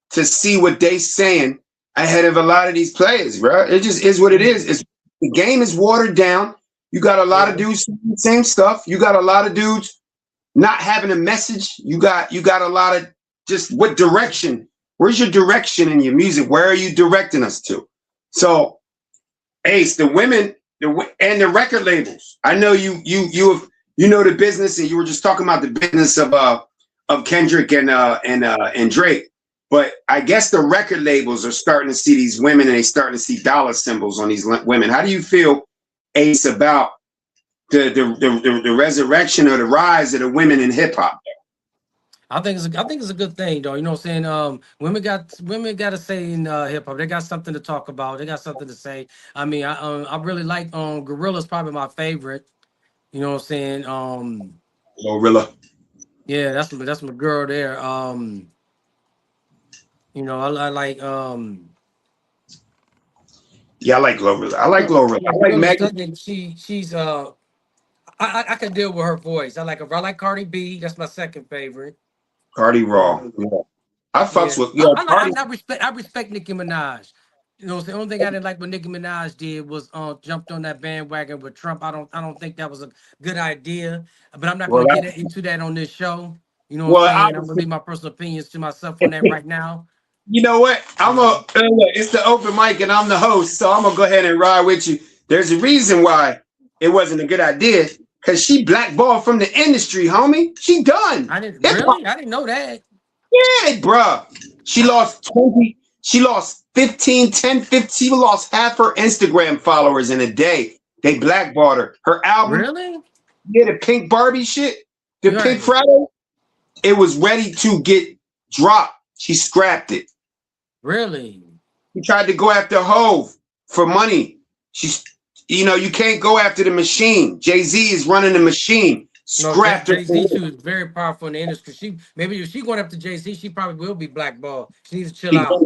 to see what they saying ahead of a lot of these players, bro. It just is what it is. The game is watered down. You got a lot of dudes saying the same stuff. You got a lot of dudes not having a message. You got a lot of just what direction. Where's your direction in your music? Where are you directing us to? So, Ace, the women, and the record labels. I know you know the business, and you were just talking about the business of Kendrick and Drake. But I guess the record labels are starting to see these women, and they starting to see dollar symbols on these women. How do you feel, Ace, about the resurrection or the rise of the women in hip hop? I think it's a good thing though. You know what I'm saying? Women got to say in hip hop. They got something to talk about. They got something to say. I mean, I really like Gorilla's probably my favorite. You know what I'm saying? Glorilla. Yeah, that's my girl there. You know, I like Yeah, I like Glorilla. I like Glorilla. I like Gorilla's Megan. cousin. She's I can deal with her voice. I like her. I like Cardi B. That's my second favorite. Cardi Raw. Um, Yeah. I yeah, fucks with Cardi. I respect Nicki Minaj. You know, the only thing I didn't like what Nicki Minaj did was jumped on that bandwagon with Trump. I don't think that was a good idea. But I'm not Well, going to get into that on this show. You know what I'm well, saying? I'm gonna leave my personal opinions to myself on that right now. you know what? Look, it's the open mic and I'm the host, so I'm gonna go ahead and ride with you. There's a reason why it wasn't a good idea, because she blackballed from the industry, homie. She done. I didn't know that. Yeah, bruh. She lost 20, she lost 15, 10, 15, she lost half her Instagram followers in a day. They blackballed her. Her album, Really? yeah, the Pink Barbie shit, the Right. Pink Friday, it was ready to get dropped. She scrapped it. Really? He tried to go after Hove for money. She's, you can't go after the machine. Jay-Z is running the machine. No, Scrapped her. Jay-Z, she was very powerful in the industry. Maybe if she going after Jay-Z, she probably will be blackballed. She needs to chill out.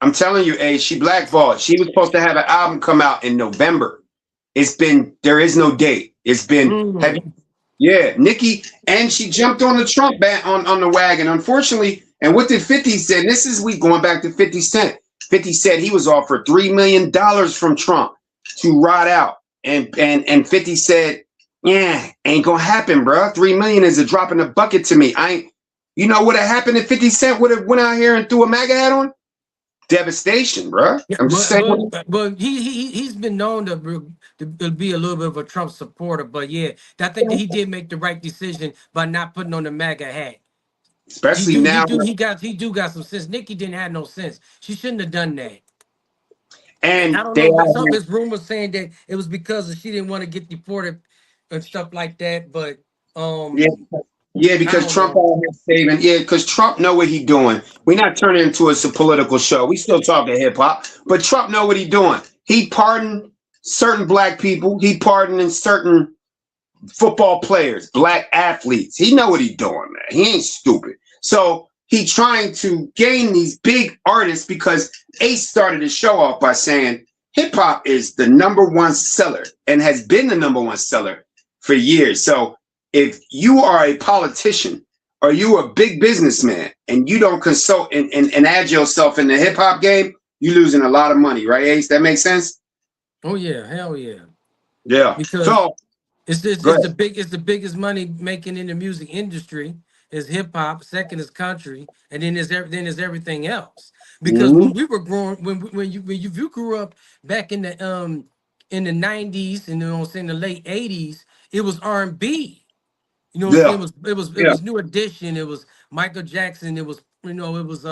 I'm telling you, she blackballed. She was supposed to have an album come out in November. There is no date. It's been yeah, Nicki, and she jumped on the Trump on the wagon. Unfortunately, and what did 50 say? This is we going back to 50 Cent. 50 said he was offered $3 million from Trump to ride out. And 50 said, yeah, ain't gonna happen, bro. 3 million is a drop in the bucket to me. You know what happened if 50 Cent would have went out here and threw a MAGA hat on? Devastation, bro. I'm just saying. But he's been known to be a little bit of a Trump supporter. But yeah, I think that he did make the right decision by not putting on the MAGA hat. Especially now. He got some sense. Nicki didn't have no sense. She shouldn't have done that. And I don't know. Some of his rumors saying that it was because she didn't want to get deported and stuff like that. But yeah, because Trump saving. Yeah, because Trump know what he doing. We're not turning into a political show. We still talking hip hop, but Trump know what he doing. He pardoned certain black people. He pardoning certain football players, black athletes. He know what he doing, man. He ain't stupid. So he trying to gain these big artists because Ace started the show off by saying hip hop is the #1 seller and has been the #1 seller for years. So if you are a politician or you a big businessman and you don't consult and add yourself in the hip hop game, you're losing a lot of money, right, Ace? That makes sense? Oh yeah, hell yeah. Yeah. Because So it's go ahead. the biggest money making in the music industry is hip hop. Second is country, and then there's everything else. Because when Mhm. we were growing, when you grew up back in the '90s and, you know what I'm saying, the late '80s, it was R&B. You know what I'm saying? Yeah. It Yeah. was New Edition. It was Michael Jackson. It was, you know, it was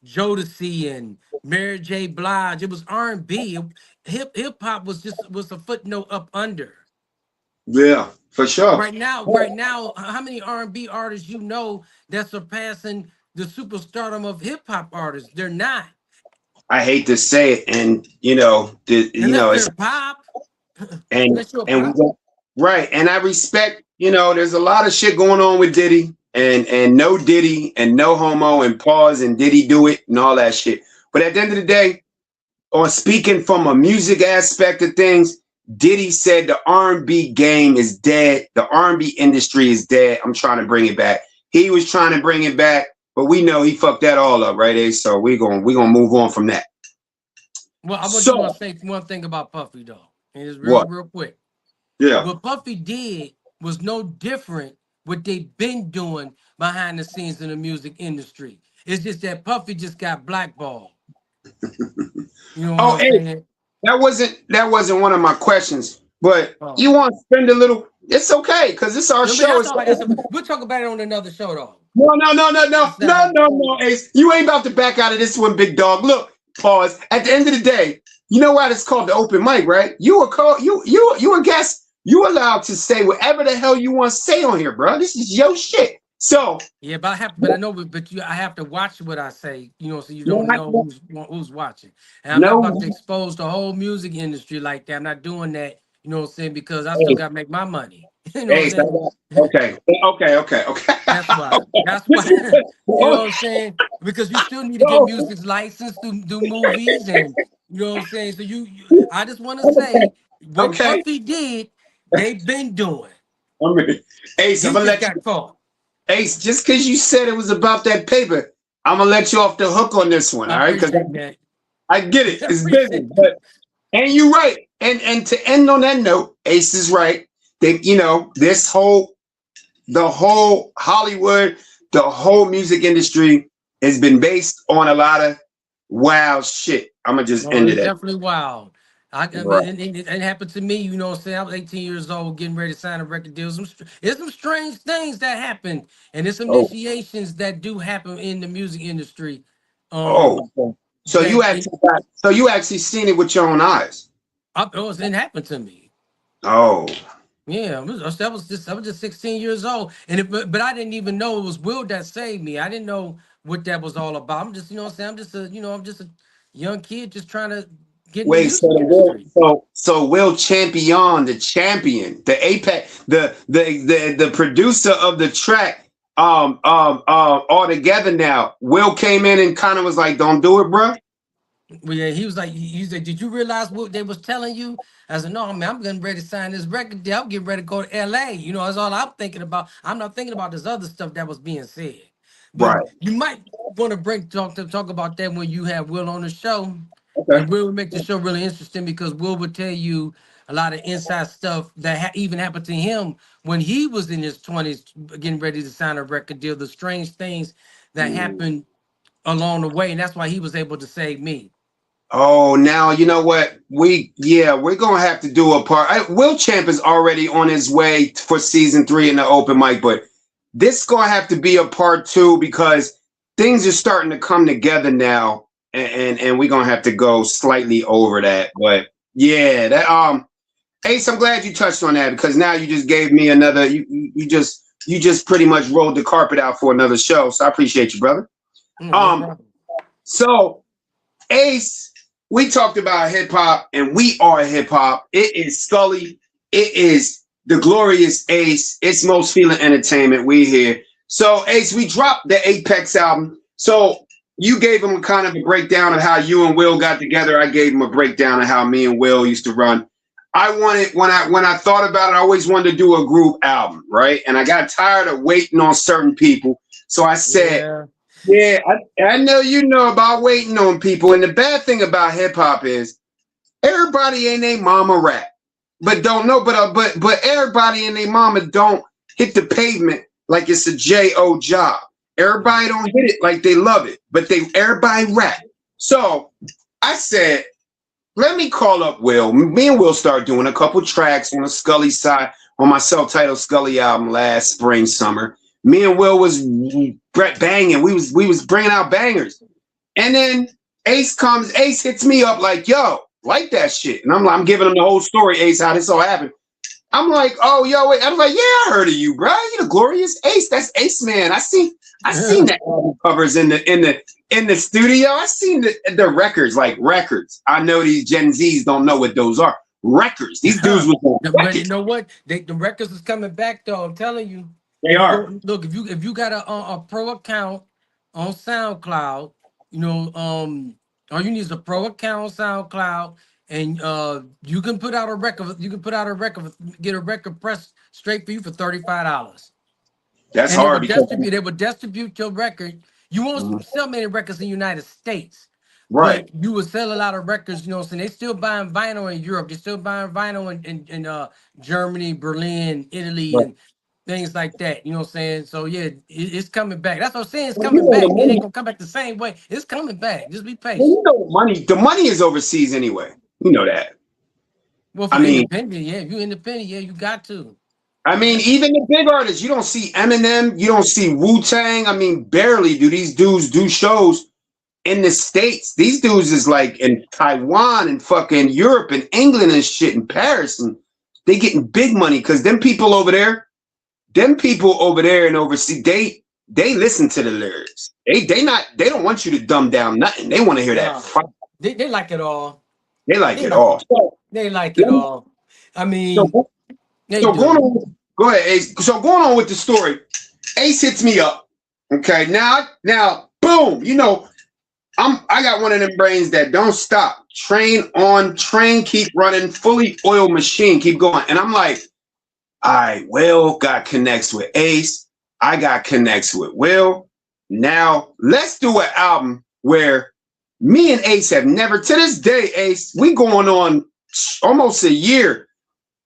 Jodeci and Mary J. Blige. It was R&B. Hip hop was a footnote up under. Yeah. For sure. Right now, how many R&B artists you know that's surpassing the superstardom of hip hop artists? They're not, I hate to say it, and unless it's they're pop. and Unless you're a and we pop. don't, right. And I respect, there's a lot of shit going on with Diddy and no Diddy and no homo and pause and Diddy do it and all that shit. But at the end of the day, on speaking from a music aspect of things, Diddy said the R&B game is dead. The R&B industry is dead. I'm trying to bring it back. He was trying to bring it back, but we know he fucked that all up, right? Ace? So we're gonna move on from that. Well, I just want So to say one thing about Puffy though, and it's what? real quick. Yeah. What Puffy did was no different what they've been doing behind the scenes in the music industry. It's just that Puffy just got blackballed. You know what Oh, I'm Ace, saying? that wasn't one of my questions, but Oh. you want to spend a little? It's okay because it's our I mean, show. that's all right. We'll talk about it on another show though. No, Ace. You ain't about to back out of this one, big dog. Look, pause. At the end of the day, you know why it's called the open mic, right? You a guest. You allowed to say whatever the hell you want to say on here, bro. This is your shit. So Yeah, but I know, I have to watch what I say, you know, so you no, don't know who's watching. And I'm not about no, to expose the whole music industry like that. I'm not doing that, you know what I'm saying, because I still Ace, gotta make my money. You know what I'm Ace, saying? okay. That's why. That's why. You know what I'm saying? Because you still need to get music's license to do movies, and you know what I'm saying. So I just want to say what Okay. Puffy did, they've been doing. I mean, Ace, I'm You gonna just let you. got caught. Ace, just because you said it was about that paper, I'm gonna let you off the hook on this one, I all right? Because appreciate that. I get it, I it's appreciate business, and you're right. And to end on that note, Ace is right. That the whole Hollywood, the whole music industry has been based on a lot of wild shit. I'm gonna just Oh, end it's it at definitely wild. I right. mean, it happened to me. You know what I'm saying? I was 18 years old, getting ready to sign a record deal. There's some strange things that happen, and there's some Oh, initiations that do happen in the music industry. oh. So you That it, actually seen it with your own eyes. it didn't happen to me. Oh, Yeah, I was just 16 years old, but I didn't even know it was Will that saved me. I didn't know what that was all about. I'm just, you know what I'm saying? I'm just a young kid just trying to get in the wait. So music the Will, industry. Will Champion, the champion, the apex, the producer of the track, all together now. Will came in and kind of was like, "Don't do it, bro." Well, yeah, he was like, did you realize what they was telling you? I said, no, man, I'm getting ready to sign this record deal. I'm getting ready to go to LA. You know, that's all I'm thinking about. I'm not thinking about this other stuff that was being said. But Right. you might want to talk about that when you have Will on the show. Okay. And Will would make the show really interesting because Will would tell you a lot of inside stuff that even happened to him when he was in his 20s, getting ready to sign a record deal, the strange things that happened along the way. And that's why he was able to save me. Oh, now you know what? We're gonna have to do a part. Will Champ is already on his way for season 3 in the open mic, but this gonna have to be a part 2 because things are starting to come together now, and we're gonna have to go slightly over that. But yeah, that Ace, I'm glad you touched on that because now you just gave me another. You just pretty much rolled the carpet out for another show. So I appreciate you, brother. No problem. So Ace, we talked about hip hop, and we are hip hop. It is Scully. It is the glorious Ace. It's Most Feeling Entertainment. We here. So Ace, we dropped the Apex album. So you gave him a kind of a breakdown of how you and Will got together. I gave him a breakdown of how me and Will used to run. I wanted when I thought about it, I always wanted to do a group album, right? And I got tired of waiting on certain people. So I said, yeah, I know you know about waiting on people. And the bad thing about hip hop is everybody ain't their mama rap, but don't know, but everybody and their mama don't hit the pavement like it's a J.O. job. Everybody don't hit it like they love it, but everybody rap. So I said, let me call up Will. Me and Will start doing a couple tracks on the Scully side on my self-titled Scully album last spring, summer. Me and Will was banging. We was bringing out bangers. And then Ace hits me up like, yo, like that shit. And I'm giving him the whole story, Ace, how this all happened. I'm like, oh, yo, wait. I'm like, yeah, I heard of you, bro. You the Glorious Ace. That's Ace Man. I seen the album covers in the studio. I seen the records, like records. I know these Gen Zs don't know what those are. Records. These dudes was but you know what? The records is coming back though. I'm telling you. They are. Look, if you got a pro account on SoundCloud, you know, all you need is a pro account on SoundCloud, and you can put out a record. You can get a record pressed straight for you for $35. That's and hard. They will distribute your record. You won't sell many records in the United States. Right. But you will sell a lot of records, you know what I'm saying? They still buying vinyl in Europe. They're still buying vinyl in Germany, Berlin, Italy, and things like that. You know what I'm saying? So yeah, it's coming back. That's what I'm saying. It's coming back. It ain't gonna come back the same way. It's coming back. Just be patient. Well, you know the money is overseas anyway. You know that. Well, if you're independent, yeah. If you're independent, yeah, you got to. I mean, even the big artists, you don't see Eminem, you don't see Wu-Tang. I mean, barely do these dudes do shows in the States. These dudes is like in Taiwan and fucking Europe and England and shit in Paris, and they getting big money because them people over there and overseas, they listen to the lyrics. They don't want you to dumb down nothing. They want to hear that. They like it all. They like it all. They like it all. I mean, go ahead, Ace. So going on with the story, Ace hits me up. Okay, now, boom. You know, I got one of them brains that don't stop. Train, keep running, fully oiled machine, keep going. And I'm like, all right, Will got connects with Ace. I got connects with Will. Now let's do an album where me and Ace have never, to this day, Ace, we going on almost a year,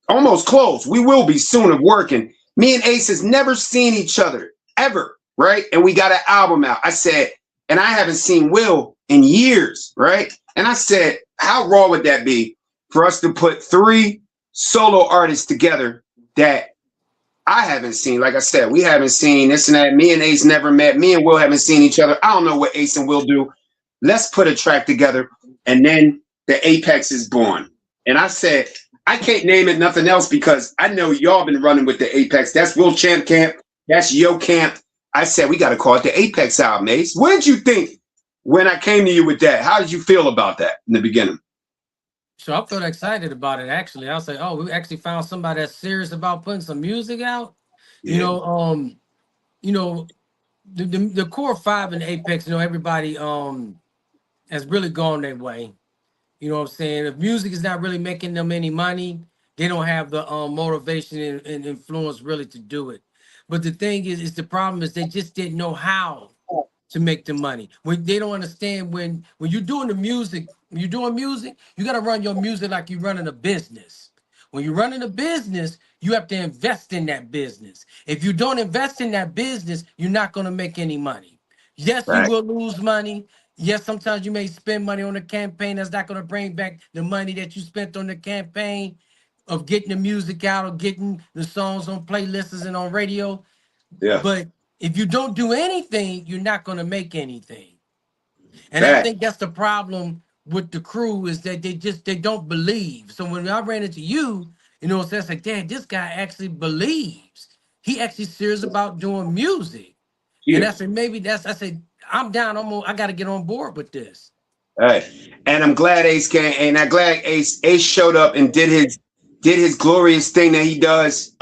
almost close. We will be soon of working. Me and Ace has never seen each other ever, right? And we got an album out. I said, and I haven't seen Will in years, right? And I said, how raw would that be for us to put 3 solo artists together that I haven't seen? Like I said, we haven't seen this and that. Me and Ace never met. Me and Will haven't seen each other. I don't know what Ace and Will do. Let's put a track together. And then the Apex is born. And I said, I can't name it nothing else because I know y'all been running with the Apex. That's Will Champ Camp. That's Yo Camp. I said, we got to call it the Apex album, Ace. What did you think when I came to you with that? How did you feel about that in the beginning? So I felt excited about it, actually. I was like, oh, we actually found somebody that's serious about putting some music out. Yeah. The core 5 in Apex, everybody has really gone their way. You know what I'm saying? If music is not really making them any money, they don't have the motivation and influence really to do it. But the thing is the problem is they just didn't know how to make the money. When they don't understand when you're doing the music, you got to run your music like you're running a business. When you're running a business, you have to invest in that business. If you don't invest in that business, you're not going to make any money. Yes, right. You will lose money. Yes, sometimes you may spend money on a campaign that's not going to bring back the money that you spent on the campaign of getting the music out or getting the songs on playlists and on radio. Yeah. But if you don't do anything, you're not going to make anything. And I think that's the problem with the crew is that they don't believe. So when I ran into you, it's like, Dad, this guy actually believes. He actually serious about doing music. Yeah. And I said, I'm down. I got to get on board with this. All right. And I'm glad Ace came, and I'm glad Ace showed up and did his glorious thing that he does.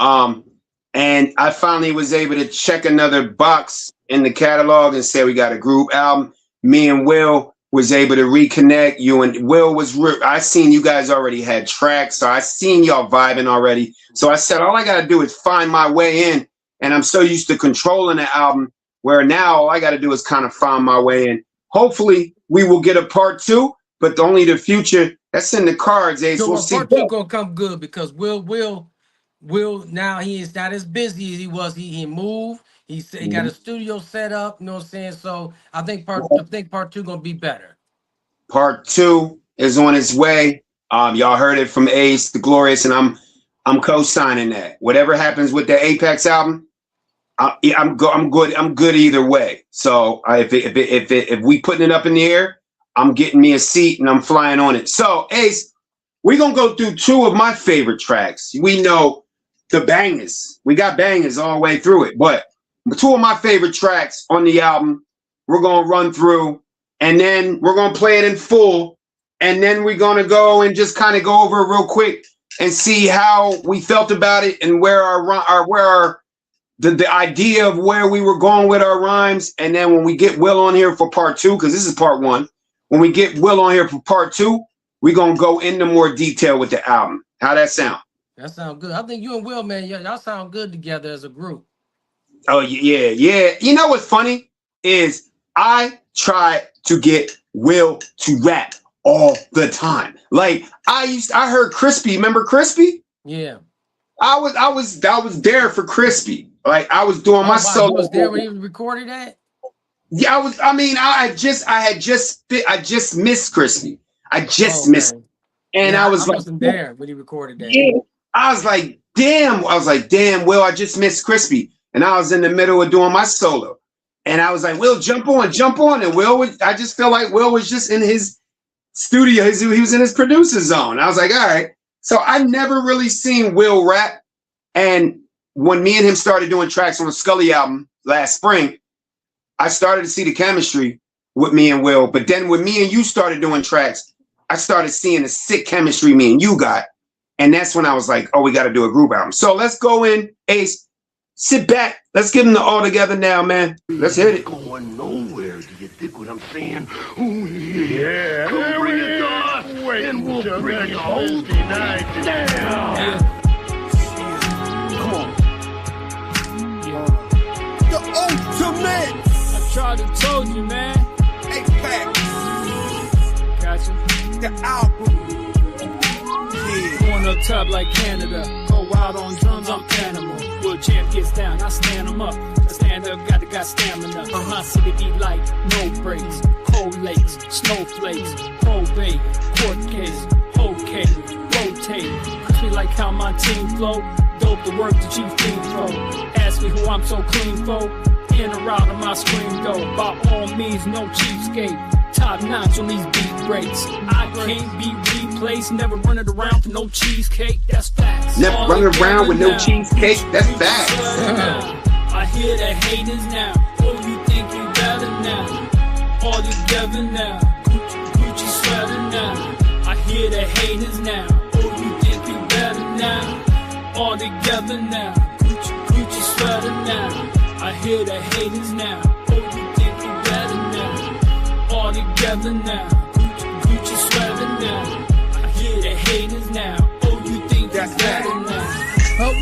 And I finally was able to check another box in the catalog and say we got a group album. Me and Will was able to reconnect. You and Will was, I seen you guys already had tracks, so I seen y'all vibing already. So I said, all I got to do is find my way in. And I'm so used to controlling the album where now all I got to do is kind of find my way in. Hopefully we will get a part 2, but only the future, that's in the cards, Ace. So We'll see. part 2 gonna come good because Will now he is not as busy as he was. He moved. He got a studio set up. You know what I'm saying? So I think part 2 gonna be better. Part 2 is on its way. Y'all heard it from Ace, the Glorious, and I'm co-signing that. Whatever happens with the Apex album, I'm good. I'm good either way. So if we putting it up in the air, I'm getting me a seat and I'm flying on it. So Ace, we're gonna go through 2 of my favorite tracks. We know the bangers. We got bangers all the way through it, but 2 of my favorite tracks on the album, we're gonna run through, and then we're gonna play it in full, and then we're gonna go and just kind of go over it real quick and see how we felt about it and where the idea of where we were going with our rhymes. And then when we get Will on here for part 2, because this is part 1, when we get Will on here for part 2, we're gonna go into more detail with the album. How that sound? That sounds good. I think you and Will, man, y'all sound good together as a group. Oh yeah. You know what's funny is I try to get Will to rap all the time. Like I heard Crispy. Remember Crispy? Yeah. I was there for Crispy. Like I was doing my solo. You was there when he recorded that? Yeah, I just missed Crispy. I just missed him. And yeah, I wasn't there when he recorded that. Yeah. I was like, damn, Will, I just missed Crispy. And I was in the middle of doing my solo. And I was like, Will, jump on. And I just felt like Will was just in his studio. He was in his producer zone. I was like, all right. So I never really seen Will rap. And when me and him started doing tracks on the Scully album last spring, I started to see the chemistry with me and Will. But then when me and you started doing tracks, I started seeing the sick chemistry me and you got. And that's when I was like, oh, we got to do a group album. So let's go in, Ace. Sit back. Let's get them all together now, man. Let's hit it. Going nowhere. Do you dig what I'm saying? Oh, yeah. Come bring it to us, and we'll bring you home tonight. Damn. Come on. The ultimate. I tried to told you, man. Apex. Gotcha. The album. Going up top like Canada. Go out on drums, I'm Panama. World champ gets down, I stand him up. I stand up, got stamina. My city be like no breaks. Cold lakes, snowflakes, probate, court case, okay, rotate. Push me like how my team flow. Dope the work that you think for. Ask me who I'm so clean for. In or out of my screen though. By all means, no cheapskate. Top notch on these beat breaks. I can't be replaced. Never running around for no cheesecake. That's facts. Never running around with no cheesecake. That's facts. I hear the haters now. Oh, you think you better now? All together now. Gucci sweater now. I hear the haters now. Oh, you think you better now? All together now. Gucci sweater now. I hear the haters now. Oh, you think you better now? All together now. Gucci sweater now. I hear the haters now. Oh, you think that's better now?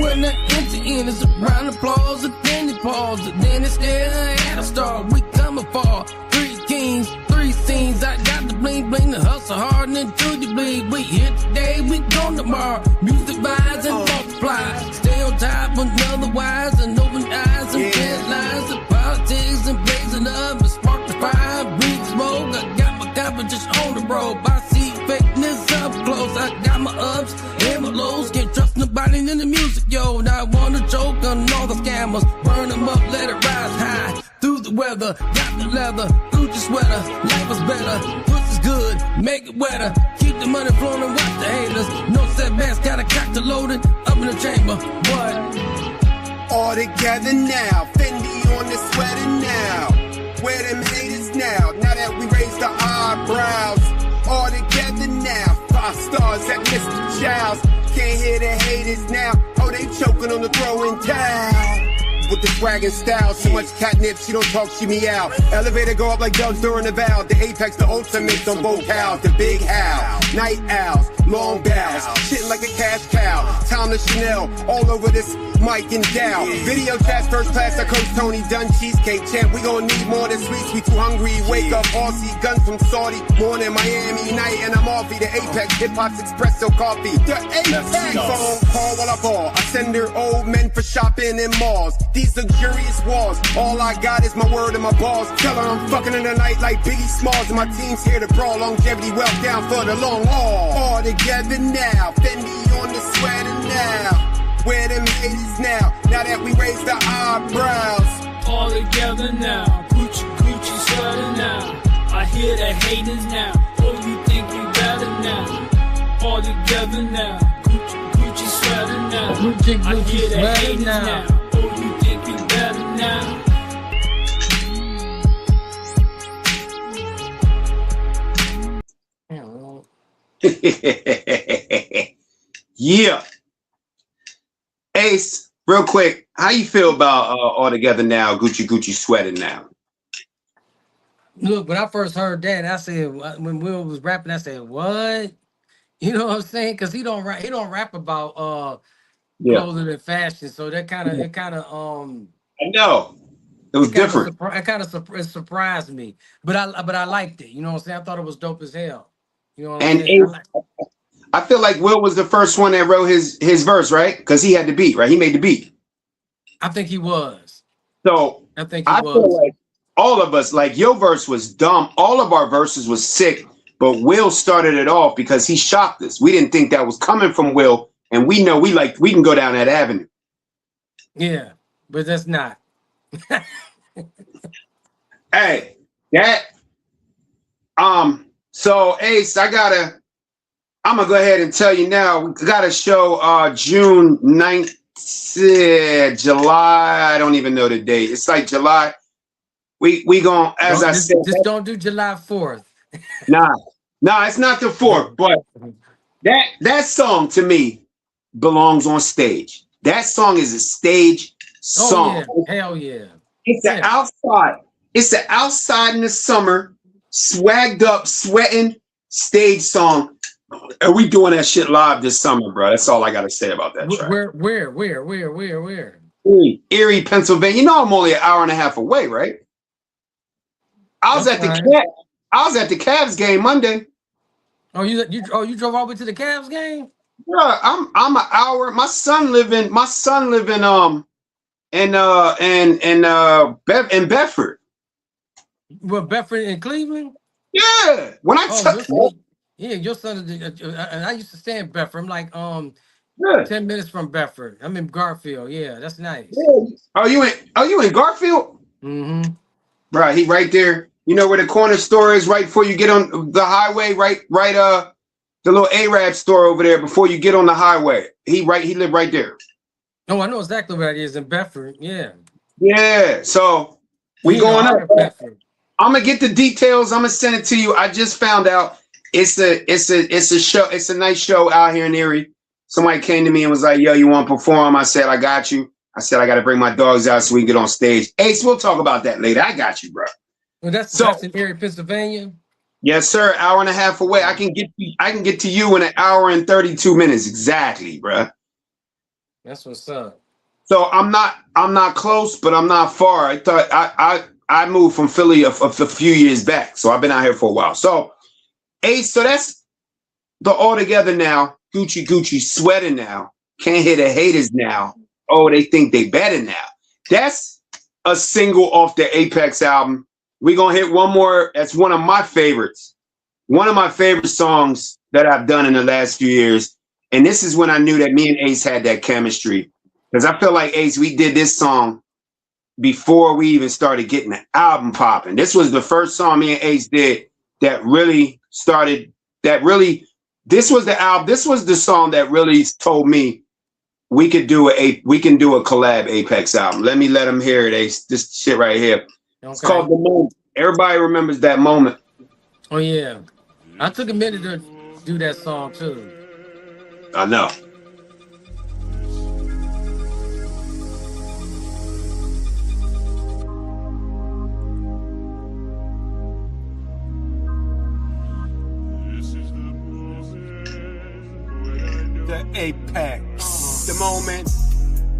When the empty end is a round of applause, and then it pause, and then it's there at a star. We coming for 3 kings, 3 scenes. I got the bling bling, the hustle hard, and until you bleed. We here today, we gone tomorrow. Music vibes and multiply. Stay on top when otherwise, and open eyes and headlines, and politics and blazing up and spark the fire. Breathe smoke. I got my confidence on the road. I see fakeness up close. I got my ups and my lows. Can't trust nobody in the music, yo. Now I wanna choke on all the scammers. Burn them up, let it rise high. Through the weather, got the leather. Through the sweater, life is better. Pussy's good, make it wetter. Keep the money flowing and watch the haters. No setbacks, got a cocktail loaded. Up in the chamber, what? All together now. Fendi on the sweater now. Where them haters now? Now that we raised the eyebrows. All together now. 5 stars at Mr. Childs. Can't hear the haters now. Oh, know they choking on the throwing towel. With the swag and style, so much catnip, she don't talk, she meow. Elevator go up like doves during the vow. The apex, the ultimate on both cows. The big howl, night owls, long bows, shitting like a cash cow. Tom the Chanel, all over this mic and Dow. Video chats, first class, I coach Tony Dunn, cheesecake champ. We gon' need more than sweets, we too hungry. Wake up, Aussie, guns from Saudi. Morning, Miami night, and I'm offy. The apex, hip-hop's espresso coffee. The apex, phone call while I ball. I send her old men for shopping in malls. These luxurious walls, all I got is my word and my balls. Tell her I'm fucking in the night like Biggie Smalls, and my team's here to brawl. Longevity, well down for the long haul. All together now, Fendi on the sweater now. Where them haters now? Now that we raised the eyebrows. All together now, Gucci, Gucci sweater now. I hear the haters now. Oh, you think you better now? All together now, Gucci, Gucci sweater now. Gucci, I Gucci hear the sweater haters now. now. Oh, you think you better now? Yeah. Ace, real quick, how you feel about All Together Now, Gucci Gucci Sweater Now? Look, when I first heard that, I said, when Will was rapping, I said, what? You know what I'm saying? Because he don't rap about clothing and fashion. So that kind of I know. It was different. It kind of surprised me. But I liked it. You know what I'm saying? I thought it was dope as hell. You know what I'm saying? I feel like Will was the first one that wrote his verse, right? Because he had the beat, right? He made the beat. I think he was. So I think he was. feel like all of us, like your verse was dumb. All of our verses was sick, but Will started it off because he shocked us. We didn't think that was coming from Will, and we know we can go down that avenue. Yeah, but that's not. Hey, that so Ace, I'm gonna go ahead and tell you now, we got a show June 9th, July, I don't even know the date. It's like July. We gonna, as I said, just don't do July 4th. Nah, it's not the 4th, but that song to me belongs on stage. That song is a stage song. Oh, yeah. Hell yeah. It's the outside. It's the outside in the summer, swagged up, sweating stage song. And we doing that shit live this summer, bro. That's all I gotta say about that track. Where? Erie, Pennsylvania. You know I'm only an hour and a half away, right? I was at the Cavs game Monday. Oh, you drove all the way to the Cavs game? Yeah, I'm an hour. My son live in Bedford. What, Bedford in Cleveland? Yeah. When Your son is, and I used to stay in Bedford. I'm like 10 minutes from Bedford. I'm in Garfield. Yeah, that's nice. Yeah. Are you in Garfield? Mm-hmm. Right, he right there. You know where the corner store is, right before you get on the highway, right, the little Arab store over there before you get on the highway. He lived right there. Oh, I know exactly where it is, in Bedford. Yeah. Yeah. So we going up. Bedford. I'm gonna get the details. I'm gonna send it to you. I just found out it's a show. It's a nice show out here in Erie. Somebody came to me and was like, "Yo, you want to perform?" I said, "I got you." I said, "I got to bring my dogs out so we can get on stage." Ace, we'll talk about that later. I got you, bro. Well, that's in Erie, Pennsylvania. Yes, sir. Hour and a half away. I can get to you in an hour and 32 minutes exactly, bro. That's what's up. So I'm not close, but I'm not far. I thought I moved from Philly a few years back, so I've been out here for a while. So, Ace, so that's the All Together Now, Gucci Gucci Sweater Now, Can't Hear the Haters Now. Oh, they think they better now. That's a single off the Apex album. We're going to hit one more. That's one of my favorites. One of my favorite songs that I've done in the last few years. And this is when I knew that me and Ace had that chemistry. Because I feel like, Ace, we did this song before we even started getting the album popping. This was the first song me and Ace did that really started, this was the album, this was the song that really told me we can do a collab Apex album. Let them hear it, Ace. This shit right here. Okay. It's called The Moment. Everybody remembers that moment. Oh yeah. I took a minute to do that song too. I know. apex. The moment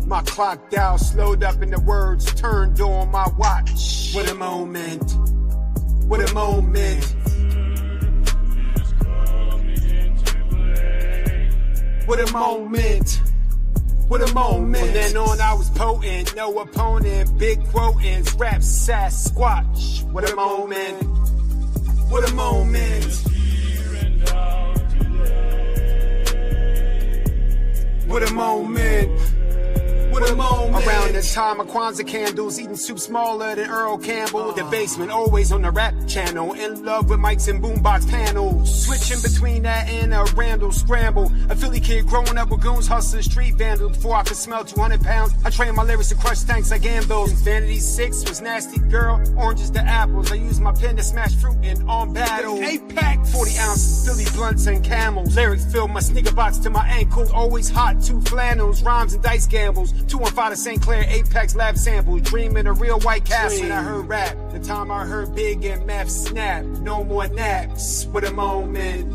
my clock dial slowed up and the words turned on my watch. What a moment. What a moment. What a moment. What a moment. From then on I was potent, no opponent, big quotings, rap, sass, squatch. What a moment. What a moment. What a moment. What a moment. Around the time of Kwanzaa candles, eating soup smaller than Earl Campbell. The basement, always on the rap channel. In love with mics and boombox panels. Switching between that and a Randall scramble. A Philly kid growing up with goons, hustlers, street vandals. Before I could smell 200 pounds, I trained my lyrics to crush tanks like anvils. Vanity 6 was nasty girl, oranges to apples. I used my pen to smash fruit in on battle. 8-pack, 40 ounces, Philly blunts and camels. Lyrics filled my sneaker box to my ankle. Always hot, 2 flannels, rhymes and dice gambles. 215 to St. Clair, Apex lab samples. Dreaming a real White Castle. When I heard rap, the time I heard Big and Meth snap. No more naps. What a moment.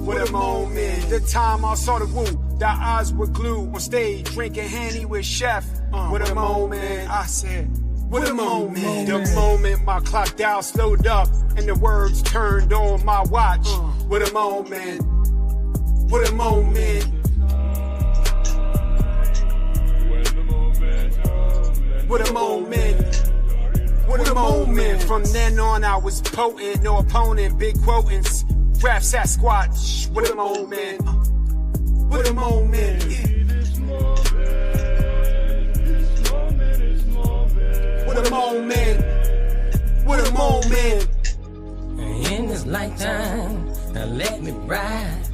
What a moment. The time I saw the woo, the eyes were glued on stage, drinking Henny with Chef. What a moment. I said, what a moment. The moment my clock dial slowed up and the words turned on my watch. What a moment. What a moment. What a moment. What a moment. From then on I was potent, no opponent, big quotings, rap Sasquatch. What a moment. What a moment. What a moment. What a moment. In this lifetime, now let me ride.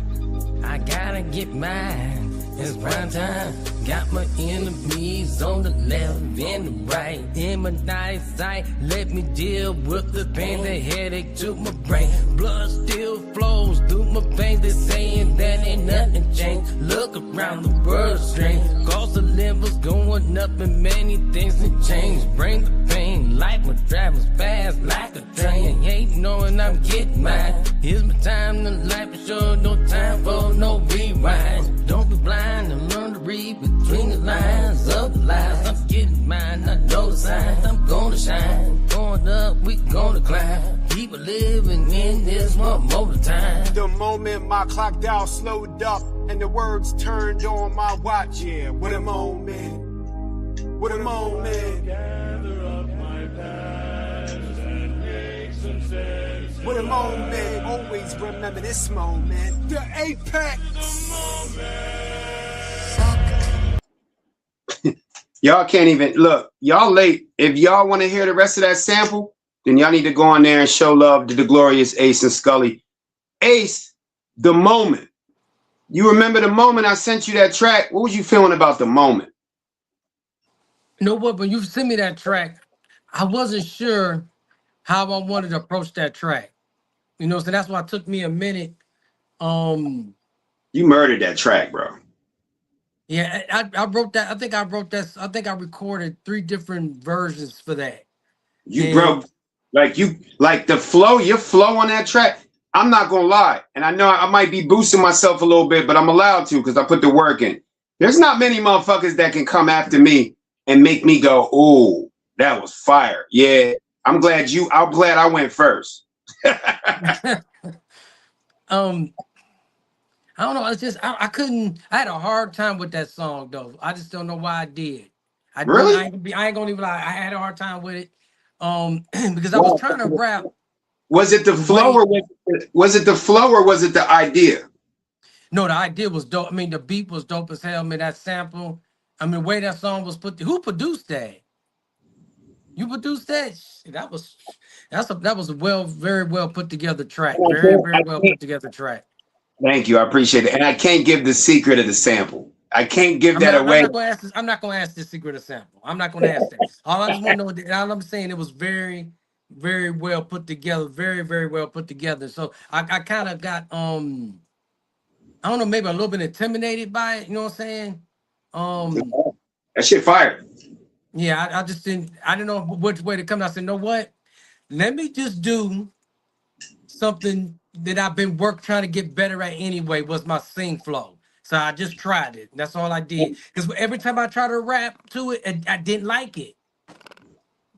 I gotta get mine. It's prime time. Got my enemies on the left and the right. In my night sight, let me deal with the pain, the headache to my brain. Blood still flows through my veins. They saying that ain't nothing changed. Look around, the world's strange. Cost of living's going up and many things have changed. Bring the pain, life my travels fast like a train. Hate knowing I'm getting mine. Here's my time to life for sure. No time for no rewind. Don't be blind and learn to read between the lines of the lies. I'm getting mine, I know the signs. I'm gonna shine. Going up, we gonna climb. People living in this one more time. The moment my clock dial slowed up and the words turned on my watch. Yeah, what a moment. What a moment. What a moment. Always remember this moment. The apex. Y'all can't even look. Y'all late. If y'all want to hear the rest of that sample, then y'all need to go on there and show love to the glorious Ace and Scully. Ace, the moment. You remember the moment I sent you that track? What was you feeling about the moment? You know what? When you sent me that track, I wasn't sure how I wanted to approach that track. You know, so that's why it took me a minute. You murdered that track, bro. Yeah, I wrote that. I think I recorded 3 different versions for that. You broke like the flow, your flow on that track. I'm not gonna lie, and I know I might be boosting myself a little bit, but I'm allowed to because I put the work in. There's not many motherfuckers that can come after me and make me go, "Oh, that was fire." Yeah, I'm glad I went first. I don't know. It's just I couldn't. I had a hard time with that song though. I just don't know why I did. Really? I ain't gonna even lie. I had a hard time with it. Because I was trying to rap. Was it the flow or was it the flow or was it the idea? No, the idea was dope. I mean, the beat was dope as hell. I mean, that sample. I mean, the way that song was put. Who produced that? You produced that? That was a very well put together track. Very well put together track. Thank you. I appreciate it. And I can't give the secret of the sample. I can't give that away. I'm not going to ask the secret of sample. I'm not going to ask that. All I just want to know, all I'm saying, it was very well put together. Very well put together. So I kind of got, I don't know, maybe a little bit intimidated by it. You know what I'm saying? That shit fire. Yeah, I didn't know which way to come. I said, you know what? Let me just do something that I've been trying to get better at anyway, was my sing flow. So I just tried it. That's all I did. Because every time I try to rap to it, I didn't like it.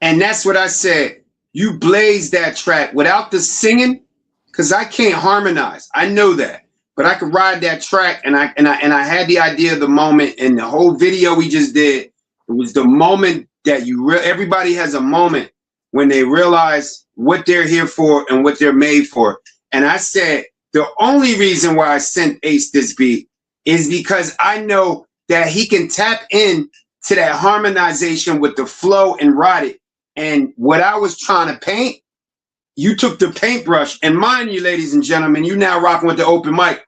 And that's what I said. You blazed that track without the singing, because I can't harmonize. I know that. But I could ride that track, and I had the idea of the moment, and the whole video we just did. It was the moment that everybody has a moment when they realize what they're here for and what they're made for. And I said the only reason why I sent Ace this beat is because I know that he can tap in to that harmonization with the flow and ride it. And what I was trying to paint, you took the paintbrush, and mind you, ladies and gentlemen, you now rocking with the open mic.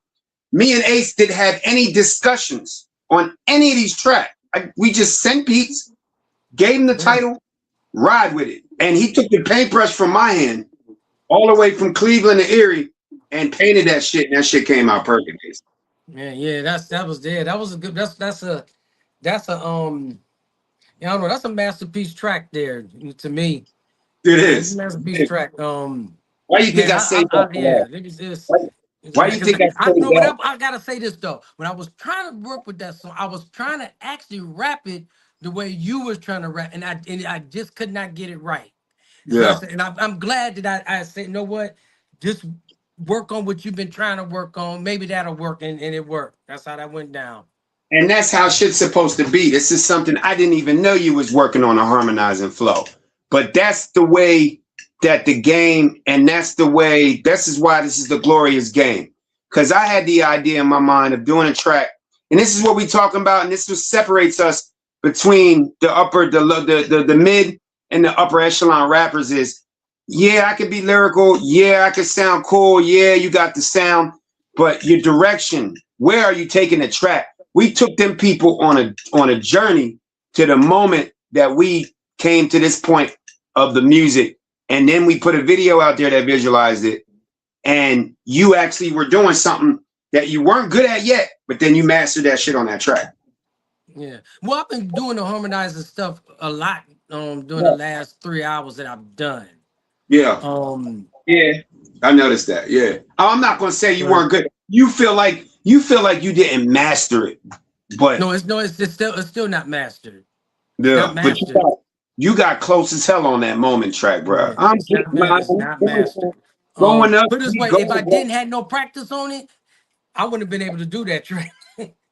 Me and Ace didn't have any discussions on any of these tracks. We just sent beats, gave him the title, ride with it. And he took the paintbrush from my hand all the way from Cleveland to Erie and painted that shit, and that shit came out perfect. Yeah, that was there. That was a good. That's a I don't know. That's a masterpiece track there to me. It is. Masterpiece track. Why you think I say that? Why you think I say that? I gotta say this though. When I was trying to work with that song, I was trying to actually rap it the way you was trying to rap, and I just could not get it right. Yeah. And I'm glad that I said, you know what, just work on what you've been trying to work on. Maybe that'll work, and it worked. That's how that went down. And that's how shit's supposed to be. This is something I didn't even know you was working on, a harmonizing flow. But that's the way that the game, and this is why this is the glorious game. Because I had the idea in my mind of doing a track, and this is what we talking about, and this is what separates us between the mid and the upper echelon rappers is, yeah, I could be lyrical, yeah, I could sound cool, yeah, you got the sound, but your direction, where are you taking the track? We took them people on a journey to the moment that we came to this point of the music, and then we put a video out there that visualized it, and you actually were doing something that you weren't good at yet, but then you mastered that shit on that track. Yeah. Well, I've been doing the harmonizing stuff a lot during the last 3 hours that I've done. Yeah. Yeah. I noticed that. Yeah. I'm not gonna say you weren't good. You feel like you didn't master it, but it's still not mastered. Yeah. But you got close as hell on that moment track, bro. Yeah, it's not mastered. Going up. Put it this way, if I didn't have no practice on it, I wouldn't have been able to do that track.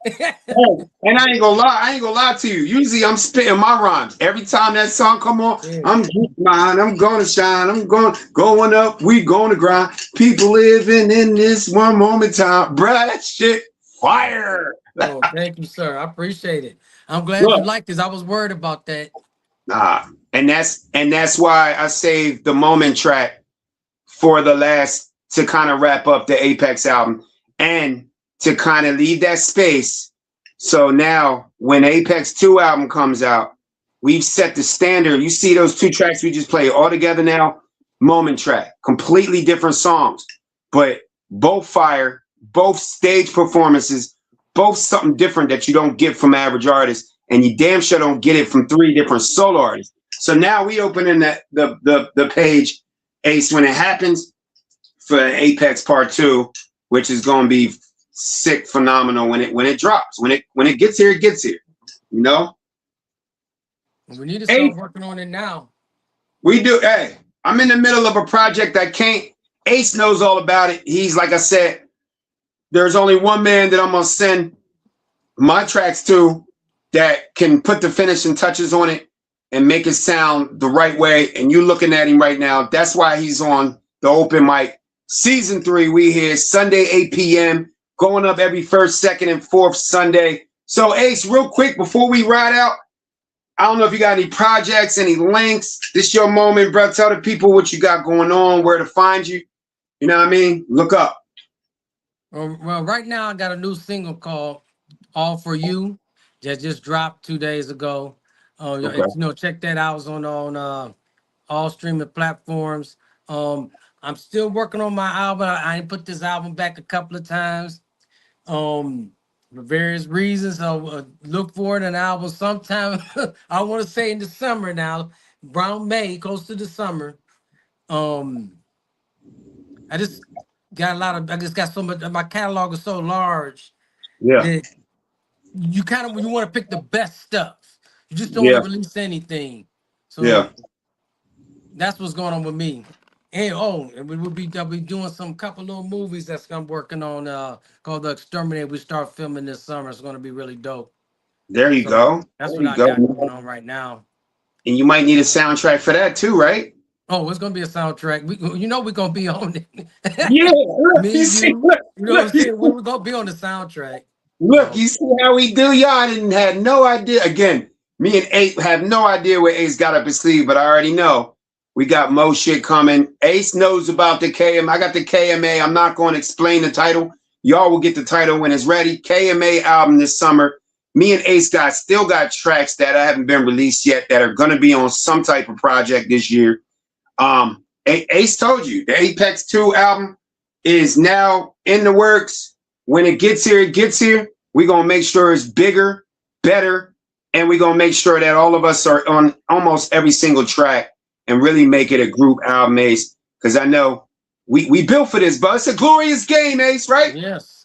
And I ain't gonna lie to you. Usually I'm spitting my rhymes. Every time that song come on, I'm mine, I'm gonna shine, I'm going up, we gonna grind. People living in this one moment time. Bruh, that shit fire. Oh, thank you, sir. I appreciate it. I'm glad you like this. I was worried about that. Nah, and that's why I saved the moment track for the last, to kind of wrap up the Apex album and to kind of leave that space. So now when Apex 2 album comes out, we've set the standard. You see those 2 tracks we just played all together now, moment track, completely different songs, but both fire, both stage performances, both something different that you don't get from average artists, and you damn sure don't get it from 3 different solo artists. So now we open in the page, Ace, when it happens for Apex Part 2, which is going to be sick, phenomenal when it drops. When it gets here, it gets here. You know? We need to start working on it now. We do. Hey, I'm in the middle of a project I can't. Ace knows all about it. He's, like I said, there's only one man that I'm gonna send my tracks to that can put the finishing touches on it and make it sound the right way. And you looking at him right now. That's why he's on the open mic. Season 3, we here Sunday, 8 p.m. going up every first, second, and fourth Sunday. So Ace, real quick before we ride out, I don't know if you got any projects, any links. This your moment, bro. Tell the people what you got going on, where to find you. You know what I mean? Look up. Well, right now I got a new single called "All for You" that just dropped 2 days ago. Check that out. It's on all streaming platforms. I'm still working on my album. I ain't put this album back a couple of times. For various reasons. So look for an album sometime. I want to say in the summer now, around May, close to the summer. I just got so much. My catalog is so large Yeah. that you want to pick the best stuff. You just don't Yeah. want to release anything. So Yeah. that's what's going on with me. And we will be doing some couple little movies that's I'm working on called The Exterminator. We start filming this summer. It's going to be really dope. There you So go. that's There what you I go. got going on right now. And you might need a soundtrack for that too, right? Oh, it's gonna be a soundtrack. We're gonna be on it. Yeah. Look, Me you and see, you. look, You know what I'm look, saying? We're gonna be on the soundtrack. look, you see how we do? Y'all didn't have no idea. Again, me and Ace have no idea what Ace got up his sleeve, but I already know we got more shit coming. Ace knows about the KMA. I got the KMA. I'm not going to explain the title. Y'all will get the title when it's ready. KMA album this summer. Me and Ace still got tracks that haven't been released yet that are going to be on some type of project this year. Ace told you the Apex 2 album is now in the works. When it gets here. We're going to make sure it's bigger, better, and we're going to make sure that all of us are on almost every single track and really make it a group album, Ace, because I know we built for this, but it's a glorious game, Ace, right?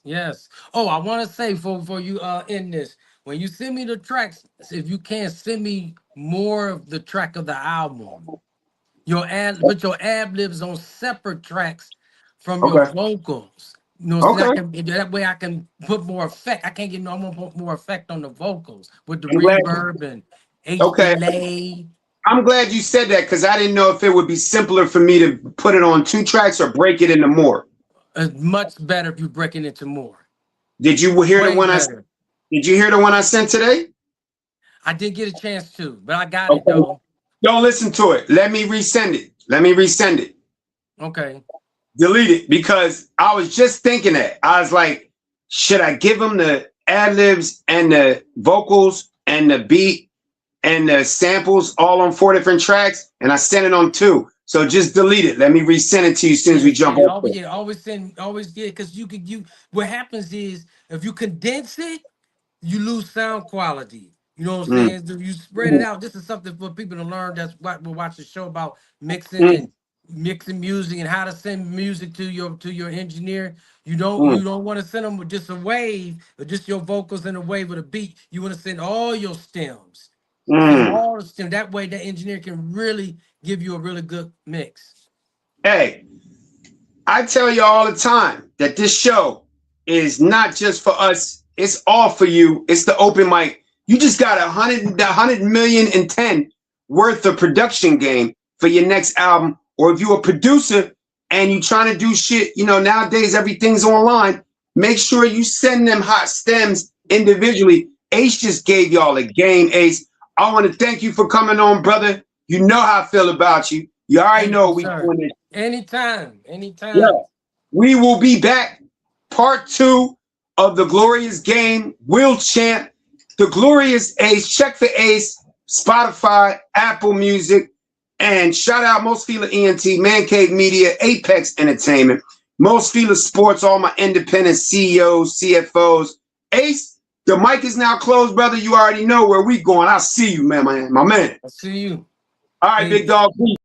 Yes. Oh, I want to say for you in this, when you send me the tracks, if you can send me more of the track of the album, put your ad libs on separate tracks from your vocals. You know, so that way I can put more effect. I can't get no more effect on the vocals with the reverb and delay. I'm glad you said that because I didn't know if it would be simpler for me to put it on 2 tracks or break it into more. It's much better if you break it into more. Did you hear the one Did you hear the one I sent today? I did get a chance to, but I got it though. Don't listen to it. Let me resend it. Okay. Delete it because I was just thinking that. I was like, should I give him the ad libs and the vocals and the beat and the samples all on 4 different tracks? And I sent it on 2. So just delete it. Let me resend it to you as soon as we jump off. Because what happens is if you condense it, you lose sound quality. You know what I'm saying? If you spread it out, this is something for people to learn. That's what we'll watch the show about mixing and mixing music and how to send music to your engineer. You don't want to send them with just a wave or just your vocals and a wave with a beat. You want to send all your stems. All the stems. That way the engineer can really give you a really good mix. Hey, I tell you all the time that this show is not just for us. It's all for you. It's the open mic. You just got 100 million and 10 worth of production game for your next album. Or if you're a producer and you're trying to do shit, nowadays everything's online. Make sure you send them hot stems individually. Ace just gave y'all a game, Ace. I want to thank you for coming on, brother. You know how I feel about you. You already know we doing this. Anytime. Yeah. We will be back. Part 2 of the Glorious Game. Will Champ. The Glorious Ace. Check for Ace. Spotify, Apple Music. And shout out Most Fila ENT, Man Cave Media, Apex Entertainment, Most Fila Sports, all my independent CEOs, CFOs. Ace, the mic is now closed, brother. You already know where we going. I'll see you, man, my man. I'll see you. All right, big dog. Peace.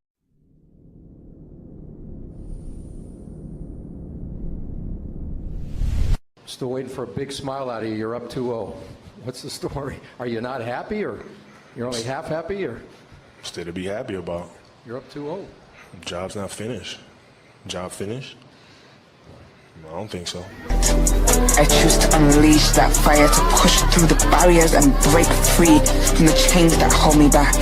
Still waiting for a big smile out of you. You're up 2-0. What's the story? Are you not happy, or you're only half happy, or? Still to be happy about. You're up 2-0. Job's not finished. Job finished? I don't think so. I choose to unleash that fire, to push through the barriers and break free from the chains that hold me back.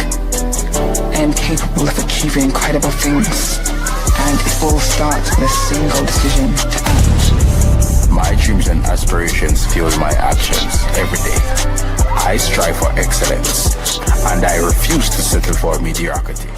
I am capable of achieving incredible things, and it all starts with a single decision to act. My dreams and aspirations fuel my actions every day. I strive for excellence, and I refuse to settle for mediocrity.